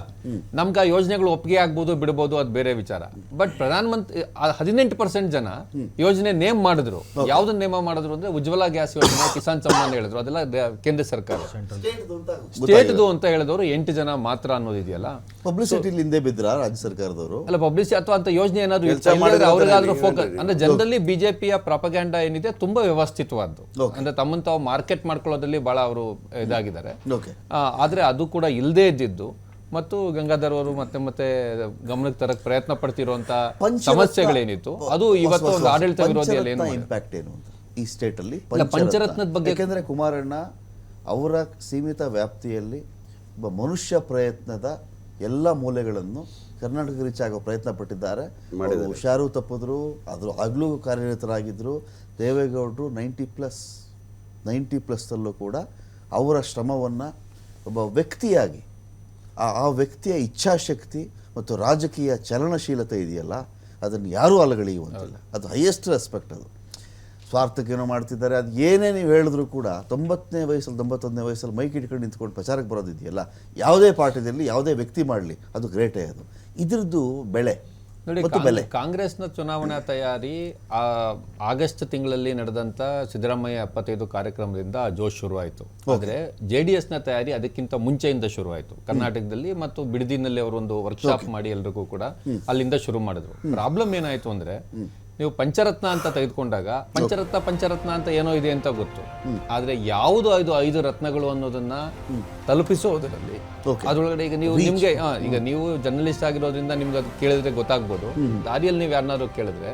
ನಮ್ಗೆ ಆ ಯೋಜನೆಗಳು ಒಪ್ಪಿಗೆ ಆಗ್ಬೋದು ಬಿಡ್ಬೋದು, ಅದು ಬೇರೆ ವಿಚಾರ. ಬಟ್ ಪ್ರಧಾನಮಂತ್ರಿ 18% ಜನ ಯೋಜನೆ ನೇಮ್ ಮಾಡಿದ್ರು. ಯಾವ್ದನ್ನ ನೇಮ ಮಾಡಿದ್ರು ಅಂದ್ರೆ ಉಜ್ವಲ ಗ್ಯಾಸ್ ಯೋಜನೆ, ಕಿಸಾನ್ ಸಮ್ಮಾನ್ ಹೇಳಿದ್ರು, ಅದೆಲ್ಲ ಕೇಂದ್ರ ಸರ್ಕಾರ. ಸ್ಟೇಟ್ದು ಅಂತ ಹೇಳಿದವರು 8 ಜನ ಮಾತ್ರ ಅನ್ನೋದಿದೆಯಲ್ಲ. ಪಬ್ಲಿಸಿಟಿ ಹಿಂದೆ ಬಿದ್ರ ರಾಜ್ಯ ಸರ್ಕಾರದವರು ಅಲ್ಲ, ಪಬ್ಲಿಸಿಟಿ ಅಥವಾ ಅಂತ ಯೋಜನೆ ಏನಾದ್ರು ಅವ್ರಿಗಾದ್ರೂ ಫೋಕಸ್. ಅಂದ್ರೆ ಜನರಲ್ಲಿ ಬಿಜೆಪಿಯ ಪ್ರಾಪಗ್ಯಾಂಡಾ ಏನಿದೆ ತುಂಬಾ ವ್ಯವಸ್ಥಿತವಾದ್ದು. ಅಂದ್ರೆ ತಮ್ಮನ್ನು ತಾವು ಮಾರ್ಕೆಟ್ ಮಾಡ್ಕೊಳ್ಳೋದ್ರಲ್ಲಿ ಬಹಳ ಅವರು ಇದಾಗಿದ್ದಾರೆ. ಆದ್ರೆ ಅದು ಕೂಡ ಇಲ್ಲದೆ ಇದ್ದಿದ್ದು ಮತ್ತು ಗಂಗಾಧರ್ ಅವರು ಮತ್ತೆ ಗಮನಕ್ಕೆ ತರಕ್ ಪ್ರಯತ್ನ ಪಡ್ತಿರುವಂತ ಸಮಸ್ಯೆಗಳೇನಿತ್ತು ಅದು ಇವತ್ತು ಒಂದು ಆಡಳಿತ ವಿರೋಧಿಯಲ್ಲಿ ಇಂಪ್ಯಾಕ್ಟ್ ಏನು ಈ ಸ್ಟೇಟ್ ಅಲ್ಲಿ ಪಂಚರತ್ನದ ಬಗ್ಗೆ. ಯಾಕೆಂದ್ರೆ ಕುಮಾರಣ್ಣ ಅವರ ಸೀಮಿತ ವ್ಯಾಪ್ತಿಯಲ್ಲಿ ಒಬ್ಬ ಮನುಷ್ಯ ಪ್ರಯತ್ನದ ಎಲ್ಲ ಮೂಲೆಗಳನ್ನು ಕರ್ನಾಟಕ ರೀಚ್ ಆಗೋ ಪ್ರಯತ್ನ ಪಟ್ಟಿದ್ದಾರೆ. ಹುಷಾರು ತಪ್ಪಿದ್ರು, ಅದ್ರ ಆಗ್ಲೂ ಕಾರ್ಯರತರಾಗಿದ್ದರು. ದೇವೇಗೌಡರು 90+ನಲ್ಲೂ ಕೂಡ ಅವರ ಶ್ರಮವನ್ನು ಒಬ್ಬ ವ್ಯಕ್ತಿಯಾಗಿ ಆ ವ್ಯಕ್ತಿಯ ಇಚ್ಛಾಶಕ್ತಿ ಮತ್ತು ರಾಜಕೀಯ ಚಲನಶೀಲತೆ ಇದೆಯಲ್ಲ, ಅದನ್ನು ಯಾರೂ ಅಲಗಳೆಯುವಂತಿಲ್ಲ. ಅದು ಹೈಯೆಸ್ಟ್ ರೆಸ್ಪೆಕ್ಟ್. ಅದು ಸ್ವಾರ್ಥಕ್ಕೇನೋ ಮಾಡ್ತಿದ್ದಾರೆ, ಅದು ಏನೇ ನೀವು ಹೇಳಿದ್ರು ಕೂಡ 90ನೇ ವಯಸ್ಸಲ್ಲಿ 91ನೇ ವಯಸ್ಸಲ್ಲಿ ಮೈಕ್ ಇಟ್ಕೊಂಡು ನಿಂತ್ಕೊಂಡು ಪ್ರಚಾರಕ್ಕೆ ಬರೋದಿದೆಯಲ್ಲ, ಯಾವುದೇ ಪಾರ್ಟಿಯಲ್ಲಿ ಯಾವುದೇ ವ್ಯಕ್ತಿ ಮಾಡಲಿ, ಅದು ಗ್ರೇಟೇ. ಅದು ಇದ್ರದ್ದು ಬೆಳೆ ನೋಡಿ. ಕಾಂಗ್ರೆಸ್ನ ಚುನಾವಣಾ ತಯಾರಿ ಆಗಸ್ಟ್ ತಿಂಗಳಲ್ಲಿ ನಡೆದಂತ ಸಿದ್ದರಾಮಯ್ಯ 75 ಕಾರ್ಯಕ್ರಮದಿಂದ ಜೋಶ್ ಶುರುವಾಯಿತು. ಆದ್ರೆ JDSನ ತಯಾರಿ ಅದಕ್ಕಿಂತ ಮುಂಚೆಯಿಂದ ಶುರುವಾಯಿತು ಕರ್ನಾಟಕದಲ್ಲಿ. ಮತ್ತು ಬಿಡದಿನಲ್ಲಿ ಅವರು ಒಂದು ವರ್ಕ್ಶಾಪ್ ಮಾಡಿ ಎಲ್ರಿಗೂ ಕೂಡ ಅಲ್ಲಿಂದ ಶುರು ಮಾಡಿದ್ರು. ಪ್ರಾಬ್ಲಮ್ ಏನಾಯ್ತು ಅಂದ್ರೆ, ನೀವು ಪಂಚರತ್ನ ಅಂತ ತೆಗೆದುಕೊಂಡಾಗ ಪಂಚರತ್ನ ಅಂತ ಏನೋ ಇದೆ ಅಂತ ಗೊತ್ತು. ಆದ್ರೆ ಯಾವುದು 5 ರತ್ನಗಳು ಅನ್ನೋದನ್ನ ತಲುಪಿಸೋದ್ರಲ್ಲಿ ಅದ್ರೊಳಗಡೆ ಈಗ ನೀವು ಜರ್ನಲಿಸ್ಟ್ ಆಗಿರೋದ್ರಿಂದ ನಿಮ್ಗೆ ಅದು ಕೇಳಿದ್ರೆ ಗೊತ್ತಾಗ್ಬೋದು. ದಾರಿಯಲ್ಲಿ ನೀವು ಯಾರನ್ನಾದ್ರು ಕೇಳಿದ್ರೆ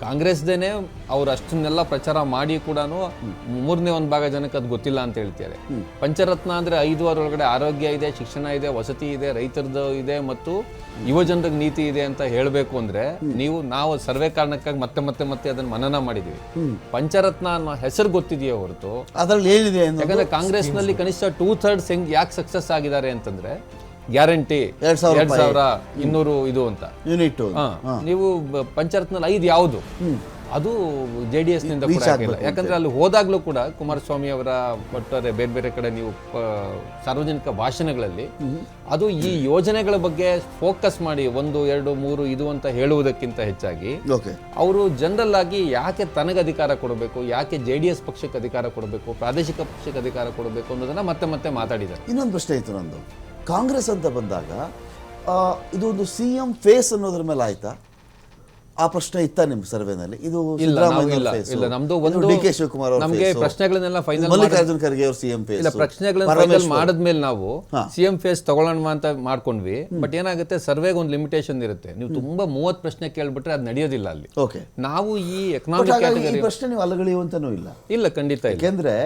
ಕಾಂಗ್ರೆಸ್ದೇನೆ ಅವ್ರು ಅಷ್ಟನ್ನೆಲ್ಲ ಪ್ರಚಾರ ಮಾಡಿ ಕೂಡ 1/3 ಭಾಗ ಜನಕ್ಕೆ ಅದು ಗೊತ್ತಿಲ್ಲ ಅಂತ ಹೇಳ್ತಾರೆ. ಪಂಚರತ್ನ ಅಂದ್ರೆ 5 ಅದರೊಳಗಡೆ ಆರೋಗ್ಯ ಇದೆ, ಶಿಕ್ಷಣ ಇದೆ, ವಸತಿ ಇದೆ, ರೈತರದ್ದು ಇದೆ ಮತ್ತು ಯುವ ಜನರಿಗೆ ನೀತಿ ಇದೆ ಅಂತ ಹೇಳಬೇಕು ಅಂದ್ರೆ ನಾವು ಸರ್ವೆ ಕಾರಣಕ್ಕಾಗಿ ಮತ್ತೆ ಅದನ್ನ ಮನನ ಮಾಡಿದೀವಿ. ಪಂಚರತ್ನ ಅನ್ನೋ ಹೆಸರು ಗೊತ್ತಿದೆಯೋ ಹೊರತು ಅದರಲ್ಲಿ ಏನಿದೆ. ಯಾಕಂದ್ರೆ ಕಾಂಗ್ರೆಸ್ನಲ್ಲಿ ಕನಿಷ್ಠ 2/3 ಯಾಕೆ ಸಕ್ಸಸ್ ಆಗಿದ್ದಾರೆ ಅಂತಂದ್ರೆ ಗ್ಯಾರಂಟಿ 2,200 ಇದು ಅಂತ ಯೂನಿಟ್. ನೀವು ಪಂಚರತ್ನಲ್ಲಿ 5 ಯಾವುದು ಅದು JDS ನಿಂದ ಕೂಡ ಆಗಿಲ್ಲ. ಯಾಕಂದ್ರೆ ಅಲ್ಲಿ ಹೋದಾಗ್ಲೂ ಕೂಡ ಕುಮಾರಸ್ವಾಮಿ ಅವರ ಒಟ್ಟಾರೆ ಬೇರೆ ಕಡೆ ನೀವು ಸಾರ್ವಜನಿಕ ಭಾಷಣಗಳಲ್ಲಿ ಅದು ಈ ಯೋಜನೆಗಳ ಬಗ್ಗೆ ಫೋಕಸ್ ಮಾಡಿ 1, 2, 3 ಇದು ಅಂತ ಹೇಳುವುದಕ್ಕಿಂತ ಹೆಚ್ಚಾಗಿ ಅವರು ಜನರಲ್ ಆಗಿ ಯಾಕೆ ತನಗೆ ಅಧಿಕಾರ ಕೊಡಬೇಕು, ಯಾಕೆ JDS ಪಕ್ಷಕ್ಕೆ ಅಧಿಕಾರ ಕೊಡಬೇಕು, ಪ್ರಾದೇಶಿಕ ಪಕ್ಷಕ್ಕೆ ಅಧಿಕಾರ ಕೊಡಬೇಕು ಅನ್ನೋದನ್ನ ಮತ್ತೆ ಮಾತಾಡಿದ್ದಾರೆ. ಇನ್ನೊಂದು ಪ್ರಶ್ನೆ ಇತ್ತು ನಂದು. ಕಾಂಗ್ರೆಸ್ ಅಂತ ಬಂದಾಗ ಇದು ಒಂದು CM ಫೇಸ್ ಅನ್ನೋದ್ರ ಮೇಲೆ ಆಯ್ತಾ, ಆ ಪ್ರಶ್ನೆ ಇತ್ತ ನಿಮ್ಮ ಸರ್ವೆನಲ್ಲಿ? ಇದು ಇಲ್ಲ, ನಾವು ಸಿದ್ದರಾಮಯ್ಯ ಇಲ್ಲ, ಅವ್ರ face, ಇಲ್ಲ, ನಮ್ದು ಇದು ಒಂದು ಡಿ ಕೆ ಶಿವಕುಮಾರ್ ಅವ್ರ ನಮ್ಗೆ face, ಪ್ರಶ್ನೆಗಳನ್ನೆಲ್ಲ final ಮಲ್ಲಿಕಾರ್ಜುನ್ ಖರ್ಗೆ ಅವ್ರ ಸಿಎಂ ಫೇಸ್, ಇಲ್ಲ, ಪ್ರಶ್ನೆಗಳನ್ನ ಫೈನಲ್ ಮಾಡಿದ್ಮೇಲೆ ನಾವು ಸಿಎಂ ಫೇಸ್ ತಗೊಳ್ಳೋಣ ಅಂತ ಮಾಡ್ಕೊಂಡ್ವಿ. ಬಟ್ ಏನಾಗುತ್ತೆ, ಸರ್ವೆಗೆ ಒಂದು ಲಿಮಿಟೇಷನ್ ಇರುತ್ತೆ. ನೀವು ತುಂಬಾ 30 ಪ್ರಶ್ನೆ ಕೇಳ್ಬಿಟ್ರೆ ಅದು ನಡೆಯೋದಿಲ್ಲ ಅಲ್ಲಿ. ಓಕೆ, ನಾವು ಈ ಎಕನಾಮಿಕ್ ಈ ಕ್ಯಾಟಗರಿ ಪ್ರಶ್ನೆ ನೀವು ಅಲಗಳೆಯುವಂತನೂ ಇಲ್ಲ. ಇಲ್ಲ, ಖಂಡಿತ ಇಲ್ಲ. ಯಾಕೆಂದ್ರೆ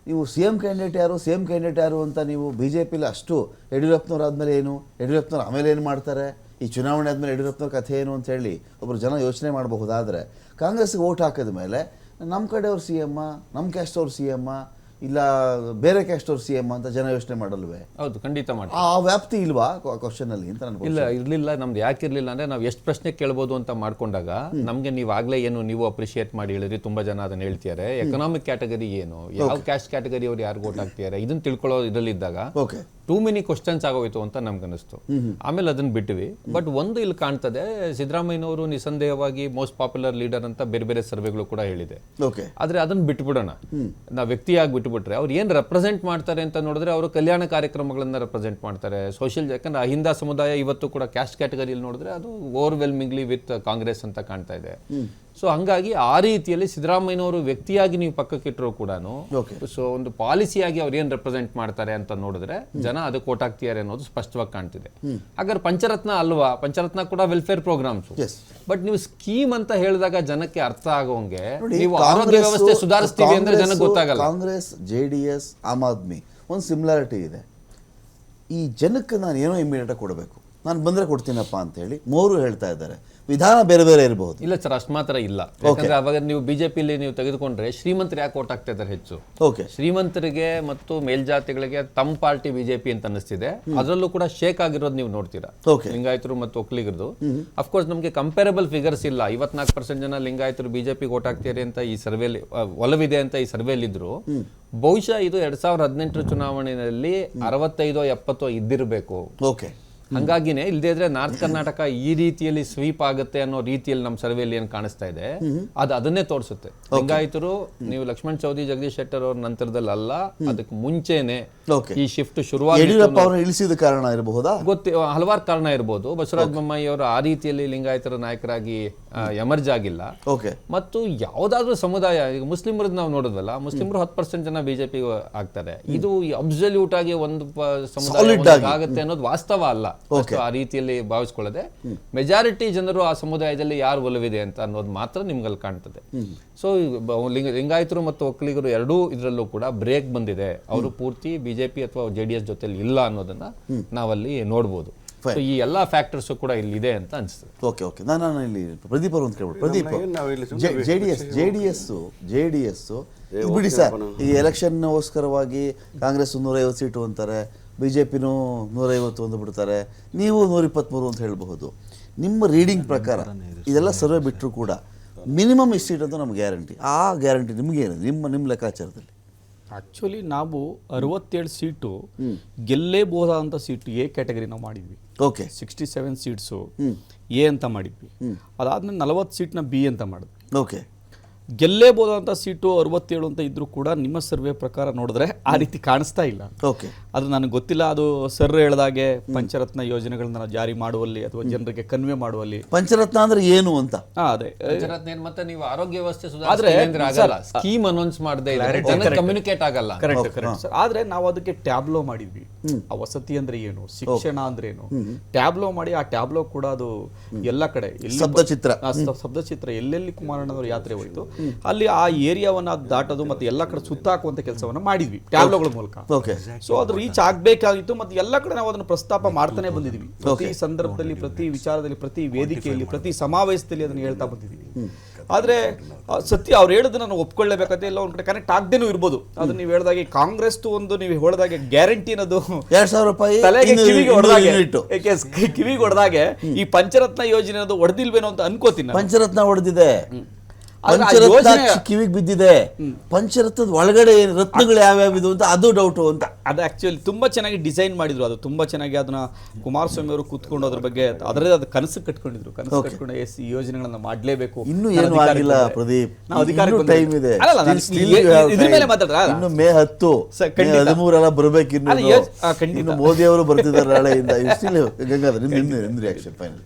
ನೀವು ಸಿಎಂ ಕ್ಯಾಂಡಿಡೇಟ್ ಯಾರು ಅಂತ ನೀವು ಬಿಜೆಪಿಲಿ ಅಷ್ಟು ಯಡಿಯೂರಪ್ಪನವ್ರು ಆದ್ಮೇಲೆ ಏನು, ಯಡಿಯೂರಪ್ಪನವ್ರು ಆಮೇಲೆ ಏನು ಮಾಡ್ತಾರೆ, ಈ ಚುನಾವಣೆ ಆದಮೇಲೆ ಯಡಿಯೂರಪ್ಪನವ್ರ ಕಥೆ ಏನು ಅಂತ ಹೇಳಿ ಒಬ್ಬರು ಜನ ಯೋಚನೆ ಮಾಡಬಹುದಾದ್ರೆ, ಕಾಂಗ್ರೆಸ್ಗೆ ಓಟ್ ಹಾಕಿದ ಮೇಲೆ ನಮ್ಮ ಕಡೆಯವ್ರು ಸಿ ಎಮ್ಮ, ನಮ್ಮ ಕ್ಯಾಸ್ಟ್ ಅವ್ರು ಸಿ ಎಮ್ಮ, ಇಲ್ಲ ಬೇರೆ ಕ್ಯಾಸ್ಟ್ ಅವ್ರು ಸಿ ಎಮ್ ಅಂತ ಜನ ಯೋಚನೆ ಮಾಡಲ್ವೇ? ಹೌದು, ಖಂಡಿತ ಮಾಡಿ. ಆ ವ್ಯಾಪ್ತಿ ಇಲ್ವಾ ಕ್ವಶನ್ ಅಲ್ಲಿ ಅಂತ ನನಗೆ ಇಲ್ಲ, ಇರ್ಲಿಲ್ಲ. ನಮ್ದು ಯಾಕೆ ಇರ್ಲಿಲ್ಲ ಅಂದ್ರೆ, ನಾವು ಎಷ್ಟು ಪ್ರಶ್ನೆ ಕೇಳ್ಬೋದು ಅಂತ ಮಾಡ್ಕೊಂಡಾಗ ನಮ್ಗೆ ನೀವು ಆಗ್ಲೇ ಏನು ನೀವು ಅಪ್ರಿಶಿಯೇಟ್ ಮಾಡಿ ಹೇಳಿದ್ರಿ, ತುಂಬಾ ಜನ ಅದನ್ನ ಹೇಳ್ತಿದ್ದಾರೆ. ಎಕನಾಮಿಕ್ ಕ್ಯಾಟಗರಿ ಏನು, ಯಾವ ಕ್ಯಾಸ್ಟ್ ಕ್ಯಾಟಗರಿ ಅವ್ರು ಯಾರು ಓಟ್ ಹಾಕ್ತಿದ್ದಾರೆ, ಇದನ್ನ ತಿಳ್ಕೊಳ್ಳೋ ಇದರಲ್ಲಿದ್ದಾಗ ಓಕೆ ಟೂ ಮೆನಿ ಕ್ವಶನ್ಸ್ ಆಗೋಯ್ತು ಅಂತ ನಮ್ಗನ್ನಿಸ್ತು. ಆಮೇಲೆ ಅದನ್ನ ಬಿಟ್ವಿ. ಬಟ್ ಒಂದು ಇಲ್ಲಿ ಕಾಣ್ತದೆ, ಸಿದ್ದರಾಮಯ್ಯನವರು ನಿಸ್ಸಂದೇಹವಾಗಿ ಮೋಸ್ಟ್ ಪಾಪ್ಯುಲರ್ ಲೀಡರ್ ಅಂತ ಬೇರೆ ಬೇರೆ ಸರ್ವೆಗಳು ಕೂಡ ಹೇಳಿದೆ. ಓಕೆ, ಆದ್ರೆ ಅದನ್ನ ಬಿಟ್ಬಿಡೋಣ, ನಾವು ವ್ಯಕ್ತಿಯಾಗಿ ಬಿಟ್ಬಿಟ್ರೆ ಅವ್ರು ಏನ್ ರೆಪ್ರೆಸೆಂಟ್ ಮಾಡ್ತಾರೆ ಅಂತ ನೋಡಿದ್ರೆ, ಅವರು ಕಲ್ಯಾಣ ಕಾರ್ಯಕ್ರಮಗಳನ್ನ ರೆಪ್ರೆಸೆಂಟ್ ಮಾಡ್ತಾರೆ, ಸೋಷಿಯಲ್. ಯಾಕಂದ್ರೆ ಅಹಿಂದ ಸಮುದಾಯ ಇವತ್ತು ಕೂಡ ಕ್ಯಾಸ್ಟ್ ಕ್ಯಾಟಗರಿಯಲ್ಲಿ ನೋಡಿದ್ರೆ ಅದು ಓವರ್ವೆಲ್ಮಿಂಗ್ಲಿ ವಿತ್ ಕಾಂಗ್ರೆಸ್ ಅಂತ ಕಾಣ್ತಾ ಇದೆ. ಸೊ ಹಂಗಾಗಿ ಆ ರೀತಿಯಲ್ಲಿ ಸಿದ್ದರಾಮಯ್ಯನವರು ವ್ಯಕ್ತಿಯಾಗಿ ನೀವು ಪಕ್ಕಕ್ಕಿಟ್ಟರು ಕೂಡ, ಸೊ ಒಂದು ಪಾಲಿಸಿಯಾಗಿ ಅವ್ರು ಏನ್ ರೆಪ್ರೆಸೆಂಟ್ ಮಾಡ್ತಾರೆ ಅಂತ ನೋಡಿದ್ರೆ ಜನ ಅದಕ್ಕೆ ಓಟ್ ಹಾಕ್ತಿದ್ದಾರೆ ಅನ್ನೋದು ಸ್ಪಷ್ಟವಾಗಿ ಕಾಣ್ತಿದೆ. ಹಾಗಾದ್ರೆ ಪಂಚರತ್ನ ಅಲ್ವಾ? ಪಂಚರತ್ನ ಕೂಡ ವೆಲ್ಫೇರ್ ಪ್ರೋಗ್ರಾಮ್ಸ್. ಬಟ್ ನೀವು ಸ್ಕೀಮ್ ಅಂತ ಹೇಳಿದಾಗ ಜನಕ್ಕೆ ಅರ್ಥ ಆಗೋಂಗೆ ನೀವು ಆರೋಗ್ಯ ವ್ಯವಸ್ಥೆ ಸುಧಾರಿಸ್ತೀವಿ ಅಂದ್ರೆ ಜನಕ್ಕೆ ಗೊತ್ತಾಗಲ್ಲ. ಕಾಂಗ್ರೆಸ್, JDS, ಆಮ್ ಆದ್ಮಿ ಒಂದು ಸಿಮಿಲಾರಿಟಿ ಇದೆ. ಈ ಜನಕ್ಕೆ ನಾನು ಏನೋ ಇಮಿಡಿಯೇಟ್ ಕೊಡಬೇಕು, ನಾನು ಬಂದ್ರೆ ಕೊಡ್ತೀನಪ್ಪ ಅಂತ ಹೇಳಿ ಮೂರು ಹೇಳ್ತಾ ಇದ್ದಾರೆ. ವಿಧಾನ ಬೇರೆ ಬೇರೆ ಇರಬಹುದು. ಇಲ್ಲ ಸರ್, ಅಷ್ಟು ಮಾತ್ರ ಇಲ್ಲ. ಯಾಕಂದ್ರೆ ಅವಾಗ ನೀವು ಬಿಜೆಪಿಲಿ ನೀವು ತೆಗೆದುಕೊಂಡ್ರೆ ಶ್ರೀಮಂತರು ಯಾಕೆ ಓಟ್ ಆಗ್ತಾ ಇದ್ದಾರೆ ಹೆಚ್ಚು? ಓಕೆ, ಶ್ರೀಮಂತರಿಗೆ ಮತ್ತು ಮೇಲ್ಜಾತಿಗಳಿಗೆ ತಮ್ಮ ಪಾರ್ಟಿ ಬಿಜೆಪಿ ಅಂತ ಅನಿಸ್ತಿದೆ. ಅದರಲ್ಲೂ ಕೂಡ ಶೇಕ್ ಆಗಿರೋದು ನೀವು ನೋಡ್ತೀರಾ, ಲಿಂಗಾಯತರು ಮತ್ತು ಒಕ್ಕಲಿಗರದು. ಅಫ್ಕೋರ್ಸ್ ನಮಗೆ ಕಂಪೇರಬಲ್ ಫಿಗರ್ಸ್ ಇಲ್ಲ. 54% ಜನ ಲಿಂಗಾಯತರು ಬಿಜೆಪಿಗೆ ಓಟ್ ಆಗ್ತಾರೆ ಅಂತ ಈ ಸರ್ವೆಲಿ ಒಲವಿದೆ ಅಂತ ಈ ಸರ್ವೆಲಿ ಇದ್ರು. ಬಹುಶಃ ಇದು 2018 ಚುನಾವಣೆಯಲ್ಲಿ 65-70 ಇದ್ದಿರಬೇಕು. ಓಕೆ, ಹಂಗಾಗಿನೇ ಇಲ್ಲದೇ ಇದ್ರೆ ನಾರ್ತ್ ಕರ್ನಾಟಕ ಈ ರೀತಿಯಲ್ಲಿ ಸ್ವೀಪ್ ಆಗುತ್ತೆ ಅನ್ನೋ ರೀತಿಯಲ್ಲಿ ನಮ್ಮ ಸರ್ವೆಯಲ್ಲಿ ಏನ್ ಕಾಣಿಸ್ತಾ ಇದೆ ಅದು ಅದನ್ನೇ ತೋರಿಸುತ್ತೆ. ಲಿಂಗಾಯತರು ನೀವು ಲಕ್ಷ್ಮಣ್ ಚೌಧರಿ, ಜಗದೀಶ್ ಶೆಟ್ಟರ್ ಅವ್ರ ನಂತರದಲ್ಲಿ ಅಲ್ಲ, ಅದಕ್ಕೆ ಮುಂಚೆನೆ ಈ ಶಿಫ್ಟ್ ಶುರುವಾಗಿ ಯಡಿಯೂರಪ್ಪ ಅವರು ಇಳಿಸಿದ ಕಾರಣ ಇರಬಹುದಾ? ಹಲವಾರು ಕಾರಣ ಇರಬಹುದು. ಬಸವರಾಜ ಬೊಮ್ಮಾಯಿ ಅವರು ಆ ರೀತಿಯಲ್ಲಿ ಲಿಂಗಾಯತರ ನಾಯಕರಾಗಿ ಎಮರ್ಜ್ ಆಗಿಲ್ಲ. ಮತ್ತು ಯಾವ್ದಾದ್ರು ಸಮುದಾಯ, ಈಗ ಮುಸ್ಲಿಮರದ್ದು ನಾವು ನೋಡಿದ್ವಲ್ಲ, ಮುಸ್ಲಿಮರು 10% ಜನ ಬಿಜೆಪಿ ಆಗ್ತಾರೆ. ಇದು ಅಬ್ಸಲ್ಯೂಟ್ ಆಗಿ ಒಂದು ಸಮುದಾಯ ಆಗುತ್ತೆ ಅನ್ನೋದು ವಾಸ್ತವ ಅಲ್ಲ. ಆ ರೀತಿಯಲ್ಲಿ ಭಾವಿಸ್ಕೊಳ್ಳದೆ ಮೆಜಾರಿಟಿ ಜನರು ಆ ಸಮುದಾಯದಲ್ಲಿ ಯಾರು ಒಲವಿದೆ ಅಂತ ಅನ್ನೋದು ಮಾತ್ರ ನಿಮ್ಗಲ್ಲಿ ಕಾಣ್ತದೆ. ಸೊ ಲಿಂಗಾಯತರು ಮತ್ತು ಒಕ್ಕಲಿಗರು ಎರಡೂ ಇದರಲ್ಲೂ ಕೂಡ ಬ್ರೇಕ್ ಬಂದಿದೆ. ಅವರು ಪೂರ್ತಿ ಬಿಜೆಪಿ ಅಥವಾ JDS ಜೊತೆಲಿ ಇಲ್ಲ ಅನ್ನೋದನ್ನ ನಾವಲ್ಲಿ ನೋಡ್ಬೋದು. ಈ ಎಲ್ಲಾ ಫ್ಯಾಕ್ಟರ್ಸ್ ಕೂಡ ಇಲ್ಲಿ ಇದೆ ಅಂತ ಅನ್ಸುತ್ತೆ. ಓಕೆ, ನಾನು ಇಲ್ಲಿ ಪ್ರದೀಪ್ ಅವರು ಅಂತ ಕೇಳ್ಬೋದು. ಪ್ರದೀಪ್, JDS ಬಿಡಿ ಸರ್, ಈ ಎಲೆಕ್ಷನ್ಗೋಸ್ಕರವಾಗಿ ಕಾಂಗ್ರೆಸ್ 150 ಸೀಟು ಅಂತಾರೆ, ಬಿಜೆಪಿನೂ 150 ಒಂದು ಬಿಡ್ತಾರೆ, ನೀವು 123 ಅಂತ ಹೇಳಬಹುದು. ನಿಮ್ಮ ರೀಡಿಂಗ್ ಪ್ರಕಾರ ಇದೆಲ್ಲ ಸರ್ವೆ ಬಿಟ್ಟರು ಕೂಡ ಮಿನಿಮಮ್ ಇಷ್ಟು ಸೀಟ್ ಅಂತ ನಮ್ಗೆ ಗ್ಯಾರಂಟಿ. ಆ ಗ್ಯಾರಂಟಿ ನಿಮಗೇನು ನಿಮ್ಮ ಲೆಕ್ಕಾಚಾರದಲ್ಲಿ? ಆಕ್ಚುಲಿ ನಾವು 67 ಸೀಟು ಗೆಲ್ಲೇಬಹುದಾದಂಥ ಸೀಟು ಎ ಕ್ಯಾಟಗರಿ ನಾವು ಮಾಡಿದ್ವಿ. ಓಕೆ, 67 ಸೀಟ್ಸು ಎ ಅಂತ ಮಾಡಿದ್ವಿ. ಅದಾದ್ಮೇಲೆ 40 ಸೀಟ್ನ ಬಿ ಅಂತ ಮಾಡಿದ್ವಿ. ಓಕೆ, ಗೆಲ್ಲೇಬಹುದಂತ ಸೀಟು 67 ಅಂತ ಇದ್ರೂ ಕೂಡ ನಿಮ್ಮ ಸರ್ವೆ ಪ್ರಕಾರ ನೋಡಿದ್ರೆ ಆ ರೀತಿ ಕಾಣಿಸ್ತಾ ಇಲ್ಲ. ಓಕೆ, ಅದು ನನಗೆ ಗೊತ್ತಿಲ್ಲ. ಅದು ಸರ್ ಹೇಳಿದಾಗೆ ಪಂಚರತ್ನ ಯೋಜನೆಗಳನ್ನ ಜಾರಿ ಮಾಡುವಲ್ಲಿ ಅಥವಾ ಜನರಿಗೆ ಕನ್ವೆ ಮಾಡುವಲ್ಲಿ. ಪಂಚರತ್ನ ಅಂದ್ರೆ ಏನು ಅಂತ? ಅದೇ ಪಂಚರತ್ನ ಮತ್ತೆ ನೀವು ಆರೋಗ್ಯ ವ್ಯವಸ್ಥೆ ಸುಧಾರಿಸಿದ್ರೆ ಸ್ಕೀಮ್ ಅನೌನ್ಸ್ ಮಾಡದೆ ಕಮ್ಯುನಿಕೇಟ್ ಆಗಲ್ಲ. Correct sir. ಆದ್ರೆ ನಾವು ಅದಕ್ಕೆ ಟ್ಯಾಬ್ಲೋ ಮಾಡಿದ್ವಿ. ಆ ವಸತಿ ಅಂದ್ರೆ ಏನು, ಶಿಕ್ಷಣ ಅಂದ್ರೆ ಏನು, ಟ್ಯಾಬ್ಲೋ ಮಾಡಿ ಆ ಟ್ಯಾಬ್ಲೋ ಕೂಡ ಅದು ಎಲ್ಲ ಕಡೆ ಶಬ್ದಚಿತ್ರ ಎಲ್ಲೆಲ್ಲಿ ಕುಮಾರಣ್ಣನವರ ಯಾತ್ರೆ ಹೋಯ್ತು ಅಲ್ಲಿ ಆ ಏರಿಯಾವನ್ನ ದಾಟೋದು ಮತ್ತೆ ಎಲ್ಲ ಕಡೆ ಸುತ್ತಾಕುವಂತ ಕೆಲಸವನ್ನ ಮಾಡಿದ್ವಿ ಟ್ಯಾಬ್ಲೋಗಳ ಮೂಲಕ. ಸೊ ಅದು ರೀಚ್ ಆಗ್ಬೇಕಾಗಿತ್ತು. ಮತ್ತೆ ಎಲ್ಲ ಕಡೆ ನಾವು ಅದನ್ನ ಪ್ರಸ್ತಾಪ ಮಾಡ್ತಾನೆ ಬಂದಿದ್ವಿ. ಪ್ರತಿ ಸಂದರ್ಭದಲ್ಲಿ, ಪ್ರತಿ ವಿಚಾರದಲ್ಲಿ, ಪ್ರತಿ ವೇದಿಕೆಯಲ್ಲಿ, ಪ್ರತಿ ಸಮಾವೇಶದಲ್ಲಿ ಅದನ್ನ ಹೇಳ್ತಾ ಬಂದಿದ್ವಿ. ಆದ್ರೆ ಸತ್ಯ ಅವ್ರು ಹೇಳಿದ್ರೆ ನಾನು ಒಪ್ಕೊಳ್ಳೇಬೇಕಾದ್ರೆ ಎಲ್ಲ ಒಂದ್ ಕಡೆ ಕನೆಕ್ಟ್ ಆಗದೇನೂ ಇರ್ಬೋದು. ಅದನ್ನ ನೀವು ಹೇಳಿದಾಗೆ ಕಾಂಗ್ರೆಸ್ ಒಂದು ನೀವು ಹೇಳಿದಾಗೆ ಗ್ಯಾರಂಟಿ ಅನ್ನೋದು 2000 ರೂಪಾಯಿ ತಲೆಗೆ ಕಿವಿಗೆ ಹೊಡೆದಾಗೆ ಈ ಪಂಚರತ್ನ ಯೋಜನೆ ಅನ್ನೋದು ಹೊಡೆದಿಲ್ವೇನೋ ಅಂತ ಅನ್ಕೋತೀನಿ. ಪಂಚರತ್ನ ಹೊಡೆದಿದೆ, ಕಿವಿಗೆ ಬಿದ್ದಿದೆ. ಪಂಚರತ್ನದ ಒಳಗಡೆ ರತ್ನಗಳು ಯಾವ್ಯಾವಿದು ಅಂತ ಅದು ಡೌಟು ಅಂತ. ಅದು ಆಕ್ಚುಲಿ ತುಂಬಾ ಚೆನ್ನಾಗಿ ಡಿಸೈನ್ ಮಾಡಿದ್ರು. ಅದು ತುಂಬಾ ಚೆನ್ನಾಗಿ ಅದನ್ನ ಕುಮಾರಸ್ವಾಮಿ ಅವರು ಕೂತ್ಕೊಂಡು ಅದ್ರ ಬಗ್ಗೆ ಅದರದೇ ಅದು ಕನಸು ಕಟ್ಕೊಂಡಿದ್ರು. ಕನಸು ಕಟ್ಕೊಂಡು ಈ ಯೋಜನೆಗಳನ್ನ ಮಾಡ್ಲೇಬೇಕು. ಇನ್ನು ಏನು ಆಗಿಲ್ಲ ಪ್ರದೀಪ್, ನಾವು ಅಧಿಕಾರಕ್ಕೆ ಟೈಮ್ ಇದೆ. ಇದ್ರ ಮೇಲೆ ಮಾತಾಡ್ರ ಇನ್ನು May 10, May 13 ಎಲ್ಲ ಬರ್ಬೇಕು. ಇನ್ನು ಮೋದಿ ಅವರು ಬರ್ತಿದ್ದಾರೆ ನಾಳೆಯಿಂದ. ಗಂಗಾಧರ್, ನಿಮ್ ರಿಯಾಕ್ಷನ್ ಫೈನಲ್?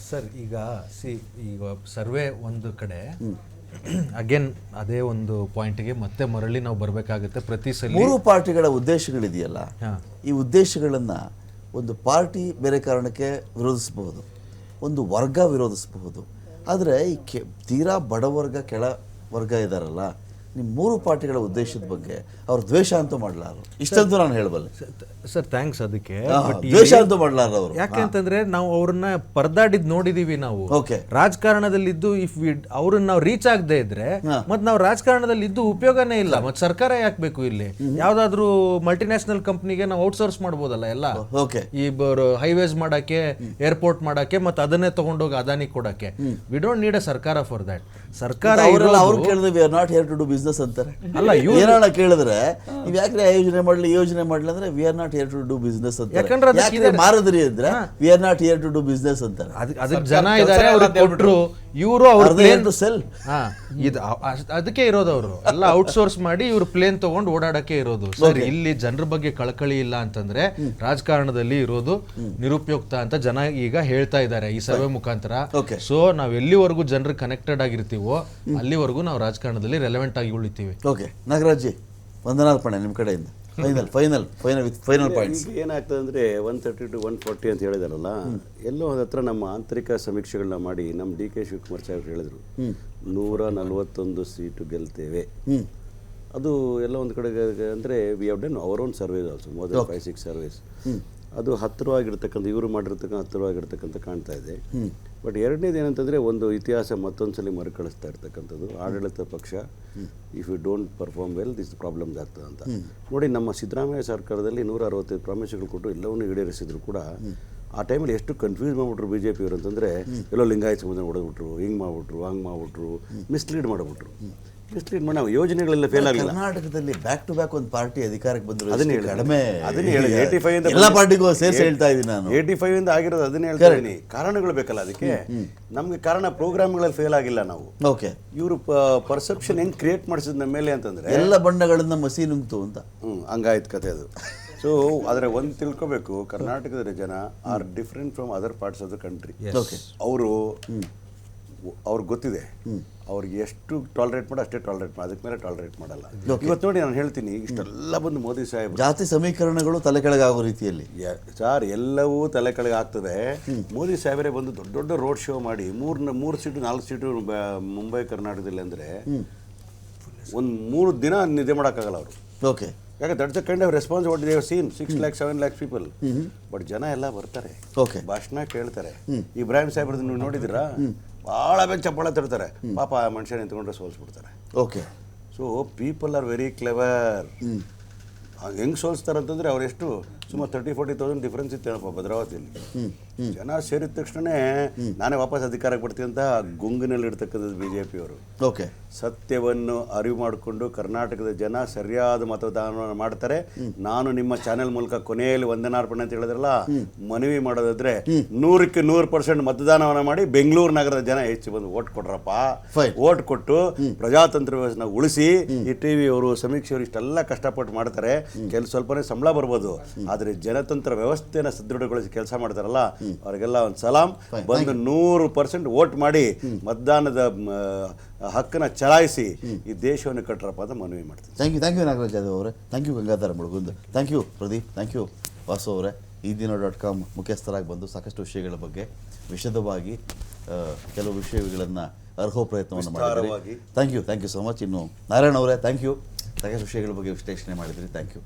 ಸರ್ ಈಗ ಈಗ ಸರ್ವೆ ಒಂದು ಕಡೆ ಅಗೇನ್ ಅದೇ ಒಂದು ಪಾಯಿಂಟ್ಗೆ ಮತ್ತೆ ಮರಳಿ ನಾವು ಬರಬೇಕಾಗುತ್ತೆ. ಪ್ರತಿ ಸಲ 3 ಪಾರ್ಟಿಗಳ ಉದ್ದೇಶಗಳಿದೆಯಲ್ಲ, ಹಾ. ಈ ಉದ್ದೇಶಗಳನ್ನ ಒಂದು ಪಾರ್ಟಿ ಬೇರೆ ಕಾರಣಕ್ಕೆ ವಿರೋಧಿಸಬಹುದು, ಒಂದು ವರ್ಗ ವಿರೋಧಿಸಬಹುದು. ಆದರೆ ಈ ತೀರಾ ಬಡವರ್ಗ ಕೆಳ ವರ್ಗ ಇದ್ದಾರಲ್ಲ, ನಿಮ್ಮ 3 ಪಾರ್ಟಿಗಳ ಉದ್ದೇಶದ ಬಗ್ಗೆ ಅವ್ರು ದ್ವೇಷ ಅಂತೂ ಮಾಡಲಾರು, ಇಷ್ಟಂತೂ ನಾನು ಹೇಳಬಲ್ಲೆ ಸರ್. ಥ್ಯಾಂಕ್ಸ್ ಅದಕ್ಕೆ. ಬಟ್ ದ್ವೇಷ ಅಂತೂ ಮಾಡಲಾರ ಅವರು. ಯಾಕೆ ಅಂತಂದ್ರೆ ನಾವು ಅವ್ರನ್ನ ಪರದಾಡಿದ್ ನೋಡಿದೀವಿ ನಾವು. ಓಕೆ. ರಾಜಕಾರಣದಲ್ಲಿದ್ದು ಅವ್ರನ್ನ ನಾವು ರೀಚ್ ಆಗದೆ ಇದ್ರೆ ಮತ್ ನಾವು ರಾಜಕಾರಣದಲ್ಲಿ ಇದ್ದು ಉಪಯೋಗನೇ ಇಲ್ಲ. ಮತ್ ಸರ್ಕಾರ ಯಾಕೆ ಬೇಕು ಇಲ್ಲಿ? ಯಾವ್ದಾದ್ರು ಮಲ್ಟಿನ್ಯಾಷನಲ್ ಕಂಪ್ನಿಗೆ ನಾವು ಔಟ್ಸೋರ್ಸ್ ಮಾಡ್ಬೋದಲ್ಲ ಎಲ್ಲ. ಓಕೆ. ಈ ಹೈವೇಸ್ ಮಾಡಕ್ಕೆ, ಏರ್ಪೋರ್ಟ್ ಮಾಡಕ್ಕೆ, ಮತ್ತೆ ಅದನ್ನೇ ತಗೊಂಡೋಗಿ ಅದಾನಿ ಕೊಡಕ್ಕೆ. ವಿ ಡೋಂಟ್ ನೀಡ್ ಅ ಸರ್ಕಾರ ಫಾರ್ ದಟ್. ಸರ್ಕಾರ ಅವ್ರು ಕೇಳಿದ್ರೆ we are not here to do business ಅಂತಾರೆ. ಅಲ್ಲ, ಏನಾರ ಕೇಳಿದ್ರೆ ನೀವು ಯಾಕ್ರೆ ಯೋಜನೆ ಮಾಡಲಿ ಅಂದ್ರೆ we are not here to do business ಅಂತ. ಯಾಕಂದ್ರೆ ಮಾರದ್ರಿ ಅಂದ್ರೆ we are not here to do business ಅಂತಾರೆ. ಅದಕ್ಕೆ ಜನ ಇದಾರೆ, ಅವ್ರಿಗೆ ಕೊಟ್ರು, ಇವರು ಅವ್ರ ಪ್ಲೇನ್ ಸೆಲ್. ಅದಕ್ಕೆ ಇರೋದು. ಅವರು ಎಲ್ಲ ಔಟ್ಸೋರ್ಸ್ ಮಾಡಿ ಇವ್ರು ಪ್ಲೇನ್ ತಗೊಂಡು ಓಡಾಡಕ್ಕೆ ಇರೋದು. ಸರ್, ಇಲ್ಲಿ ಜನರ ಬಗ್ಗೆ ಕಳಕಳಿ ಇಲ್ಲ ಅಂತಂದ್ರೆ ರಾಜಕಾರಣದಲ್ಲಿ ಇರೋದು ನಿರುಪಯುಕ್ತ ಅಂತ ಜನ ಈಗ ಹೇಳ್ತಾ ಇದ್ದಾರೆ ಈ ಸರ್ವೆ ಮುಖಾಂತರ. ಸೊ ನಾವ್ ಎಲ್ಲಿವರೆಗೂ ಜನರು ಕನೆಕ್ಟೆಡ್ ಆಗಿರ್ತೀವೋ ಅಲ್ಲಿವರೆಗೂ ನಾವು ರಾಜಕಾರಣದಲ್ಲಿ ರೆಲೆವೆಂಟ್ ಆಗಿ ಉಳಿತೀವಿ. ಓಕೆ, ನಾಗರಾಜ್ ಜಿ, ವಂದನಾರ್ಪಣೆ ನಿಮ್ಮ ಕಡೆಯಿಂದ. Final points. ಏನಾಗ್ತದೆ ಅಂದರೆ 130 to 140 ಅಂತ ಹೇಳಿದಾರಲ್ಲ, ಎಲ್ಲೋ ಒಂದು ಹತ್ರ ನಮ್ಮ ಆಂತರಿಕ ಸಮೀಕ್ಷೆಗಳನ್ನ ಮಾಡಿ ನಮ್ಮ ಡಿ ಕೆ ಶಿವಕುಮಾರ್ ಸಾಹೇಬ್ ಹೇಳಿದ್ರು 141 ಸೀಟು ಗೆಲ್ತೇವೆ. ಅದು ಎಲ್ಲ ಒಂದು ಕಡೆ ಅಂದರೆ we have done our own surveys also, more than 5-6 surveys. ಅದು ಹತ್ತಿರವಾಗಿರ್ತಕ್ಕಂಥ, ಇವರು ಮಾಡಿರ್ತಕ್ಕಂಥ ಹತ್ತಿರವಾಗಿರ್ತಕ್ಕಂಥ ಕಾಣ್ತಾ ಇದೆ. ಬಟ್ ಎರಡನೇದು ಏನಂತಂದರೆ, ಒಂದು ಇತಿಹಾಸ ಮತ್ತೊಂದು ಸಲ ಮರುಕಳಿಸ್ತಾ ಇರ್ತಕ್ಕಂಥದ್ದು ಆಡಳಿತ ಪಕ್ಷ. If you don't perform well this problems ಆಗ್ತದೆ ಅಂತ ನೋಡಿ. ನಮ್ಮ ಸಿದ್ದರಾಮಯ್ಯ ಸರ್ಕಾರದಲ್ಲಿ 165 ಪ್ರಾಮಿಸ್ಗಳು ಕೊಟ್ಟು ಎಲ್ಲವನ್ನೂ ಈಡೇರಿಸಿದ್ರು ಕೂಡ ಆ ಟೈಮಲ್ಲಿ ಎಷ್ಟು ಕನ್ಫ್ಯೂಸ್ ಮಾಡಿಬಿಟ್ರು ಬಿ ಜೆ ಪಿಯವರು ಅಂತಂದರೆ, ಎಲ್ಲೋ ಲಿಂಗಾಯತ ಸಮುದಾಯ ಹೊಡೆದ್ಬಿಟ್ರು, ಹಿಂಗೆ ಮಾಡಿಬಿಟ್ರು, ಹಂಗೆ ಮಾಡಿಬಿಟ್ರು, ಮಿಸ್ಲೀಡ್ ಮಾಡಿಬಿಟ್ರು. ಮಿಸ್ಲೀಡ್ ಮಾಡಿ ನಾವು ಯೋಜನೆಗಳೆಲ್ಲ ಫೇಲ್ ಆಗಿಲ್ಲ. ಕರ್ನಾಟಕದಲ್ಲಿ ಬ್ಯಾಕ್ ಟು ಬ್ಯಾಕ್ ಒಂದು ಪಾರ್ಟಿ ಅಧಿಕಾರಕ್ಕೆ ಬಂದ್ರು, ಅದನ್ನೇ ಕಡಿಮೆ. ಅದನ್ನೇ ಹೇಳಿ 85 ಎಲ್ಲ ಪಾರ್ಟಿಗೂ ಸೇರಿಸಿ ಹೇಳ್ತಾ ಇದ್ದೀನಿ ನಾನು. 85 ಇಂದ ಆಗಿರೋದು ಅದನ್ನೇ ಹೇಳ್ತಾ ಇದ್ದೀನಿ. ಕಾರಣಗಳು ಬೇಕಲ್ಲ ಅದಕ್ಕೆ. ನಮಗೆ ಕಾರಣ ಪ್ರೋಗ್ರಾಮ್ಗಳಲ್ಲಿ ಫೇಲ್ ಆಗಿಲ್ಲ ನಾವು. ಓಕೆ. ಇವರು ಪರ್ಸೆಪ್ಷನ್ ಹೆಂಗ್ ಕ್ರಿಯೇಟ್ ಮಾಡಿಸಿದ ನಮ್ಮ ಮೇಲೆ ಅಂತಂದ್ರೆ ಎಲ್ಲ ಬಣ್ಣಗಳನ್ನ ಮಸಿ ನುಂಗ್ತು ಅಂತ. ಹಂಗಾಯ್ತು ಕತೆ ಅದು. ಸೊ ಆದರೆ ಒಂದು ತಿಳ್ಕೊಬೇಕು, ಕರ್ನಾಟಕದ ಜನ are different from other parts of the country. ಅವ್ರಿಗೆ ಗೊತ್ತಿದೆ ಅವ್ರಿಗೆ ಎಷ್ಟು ಟಾಲರೇಟ್ ಮಾಡೋ ಅಷ್ಟೇ ಟಾಲರೇಟ್ ಮಾಡಿ, ಅದಕ್ಕೆ ಮೇಲೆ ಟಾಲರೇಟ್ ಮಾಡಲ್ಲ. ಇವತ್ತು ನೋಡಿ ನಾನು ಹೇಳ್ತೀನಿ, ಇಷ್ಟೆಲ್ಲ ಬಂದು ಮೋದಿ ಸಾಹೇಬ್ ಜಾತಿ ಸಮೀಕರಣಗಳು ತಲೆ ಕೆಳಗಾಗೋ ರೀತಿಯಲ್ಲಿ ಸರ್ ಎಲ್ಲವೂ ತಲೆ ಕೆಳಗೆ ಆಗ್ತದೆ. ಮೋದಿ ಸಾಹೇಬರೇ ಬಂದು ದೊಡ್ಡ ದೊಡ್ಡ ರೋಡ್ ಶೋ ಮಾಡಿ 3 ಸೀಟು 4 ಸೀಟು ಮುಂಬೈ ಕರ್ನಾಟಕದಲ್ಲಿ ಅಂದರೆ ಒಂದು 3 ದಿನ ನಿದ್ದೆ ಮಾಡೋಕ್ಕಾಗಲ್ಲ ಅವರು. ಓಕೆ. ಯಾಕೆ that's the kind of response what they have seen. 6 lakhs 7 lakhs people. But ಜನ ಎಲ್ಲ ಬರ್ತಾರೆ, ಭಾಷಣ ಕೇಳ್ತಾರೆ. ಇಬ್ರಾಹಿಂ ಸಾಹೇಬ್ರದ್ದು ನೀವು ನೋಡಿದಿರಾ, ಭಾಳ ಬೇಗ ಚಪ್ಪಾಳೆ ತಡ್ತಾರೆ. ಪಾಪ ಆ ಮನುಷ್ಯ ನಿಂತ್ಕೊಂಡ್ರೆ ಸೋಲ್ಸ್ಬಿಡ್ತಾರೆ. Okay. So people are very clever. ಹೆಂಗೆ ಸೋಲ್ಸ್ತಾರೆ ಅಂತಂದರೆ ಅವ್ರು ಎಷ್ಟು ಸುಮಾರು 30,000-40,000 ಡಿಫ್ರೆನ್ಸ್ ಇತ್ತೇನಪ್ಪ ಭದ್ರಾವತಿಯಲ್ಲಿ. ಜನ ಸೇರಿದ ತಕ್ಷಣನೇ ನಾನೇ ವಾಪಸ್ ಅಧಿಕಾರಕ್ಕೆ ಬರ್ತೀನಿ ಅಂತ ಗುಂಗಿನಲ್ಲಿ ಇಡ್ತಕ್ಕಂಥದ್ದು ಬಿ ಜೆ ಪಿಯವರು. ಓಕೆ. ಸತ್ಯವನ್ನು ಅರಿವು ಮಾಡಿಕೊಂಡು ಕರ್ನಾಟಕದ ಜನ ಸರಿಯಾದ ಮತದಾನವನ್ನು ಮಾಡ್ತಾರೆ. ನಾನು ನಿಮ್ಮ ಚಾನೆಲ್ ಮೂಲಕ ಕೊನೆಯಲ್ಲಿ ವಂದನಾರ್ಪಣೆ ಅಂತ ಹೇಳಿದ್ರಲ್ಲ, ಮನವಿ ಮಾಡೋದಾದ್ರೆ 100ಕ್ಕೆ 100% ಮತದಾನವನ್ನು ಮಾಡಿ ಬೆಂಗಳೂರು ನಗರದ ಜನ ಹೆಚ್ಚು ಬಂದು ಓಟ್ ಕೊಡ್ರಪ್ಪ. ಓಟ್ ಕೊಟ್ಟು ಪ್ರಜಾತಂತ್ರ ವ್ಯವಸ್ಥೆನ ಉಳಿಸಿ. ಈ ಟಿವಿ ಅವರು ಸಮೀಕ್ಷೆಯವರು ಇಷ್ಟೆಲ್ಲ ಕಷ್ಟಪಟ್ಟು ಮಾಡ್ತಾರೆ. ಸ್ವಲ್ಪನೇ ಸಂಬಳ ಬರ್ಬೋದು, ಆದರೆ ಜನತಂತ್ರ ವ್ಯವಸ್ಥೆನ ಸದೃಢಗೊಳಿಸಿ ಕೆಲಸ ಮಾಡ್ತಾರಲ್ಲ, ಅವ್ರಿಗೆಲ್ಲ ಒಂದು ಸಲಾಂ. ಬಂದು 100% ವೋಟ್ ಮಾಡಿ ಮತದಾನದ ಹಕ್ಕನ್ನು ಚಲಾಯಿಸಿ ಈ ದೇಶವನ್ನು ಕಟ್ಟರಪ್ಪ ಅಂತ ಮನವಿ ಮಾಡ್ತೀನಿ. ಥ್ಯಾಂಕ್ ಯು ನಾಗರಾಜ್ ಯಾದವ್ ಅವರೇ. Thank you Gangadhara Mulugunda. Thank you Pradeep. Thank you Vasu ಅವರೇ. EDNO.com ಮುಖ್ಯಸ್ಥರಾಗಿ ಬಂದು ಸಾಕಷ್ಟು ವಿಷಯಗಳ ಬಗ್ಗೆ ವಿಶದವಾಗಿ ಕೆಲವು ವಿಷಯಗಳನ್ನು ಅರ್ಹೋ ಪ್ರಯತ್ನವನ್ನು ಮಾಡಿದ್ರಿ. Thank you so much. ಇನ್ನು ನಾರಾಯಣ ಅವರೇ, ಥ್ಯಾಂಕ್ ಯು. ಸಾಕಷ್ಟು ವಿಷಯಗಳ ಬಗ್ಗೆ ವಿಶ್ಲೇಷಣೆ ಮಾಡಿದ್ರಿ. Thank you.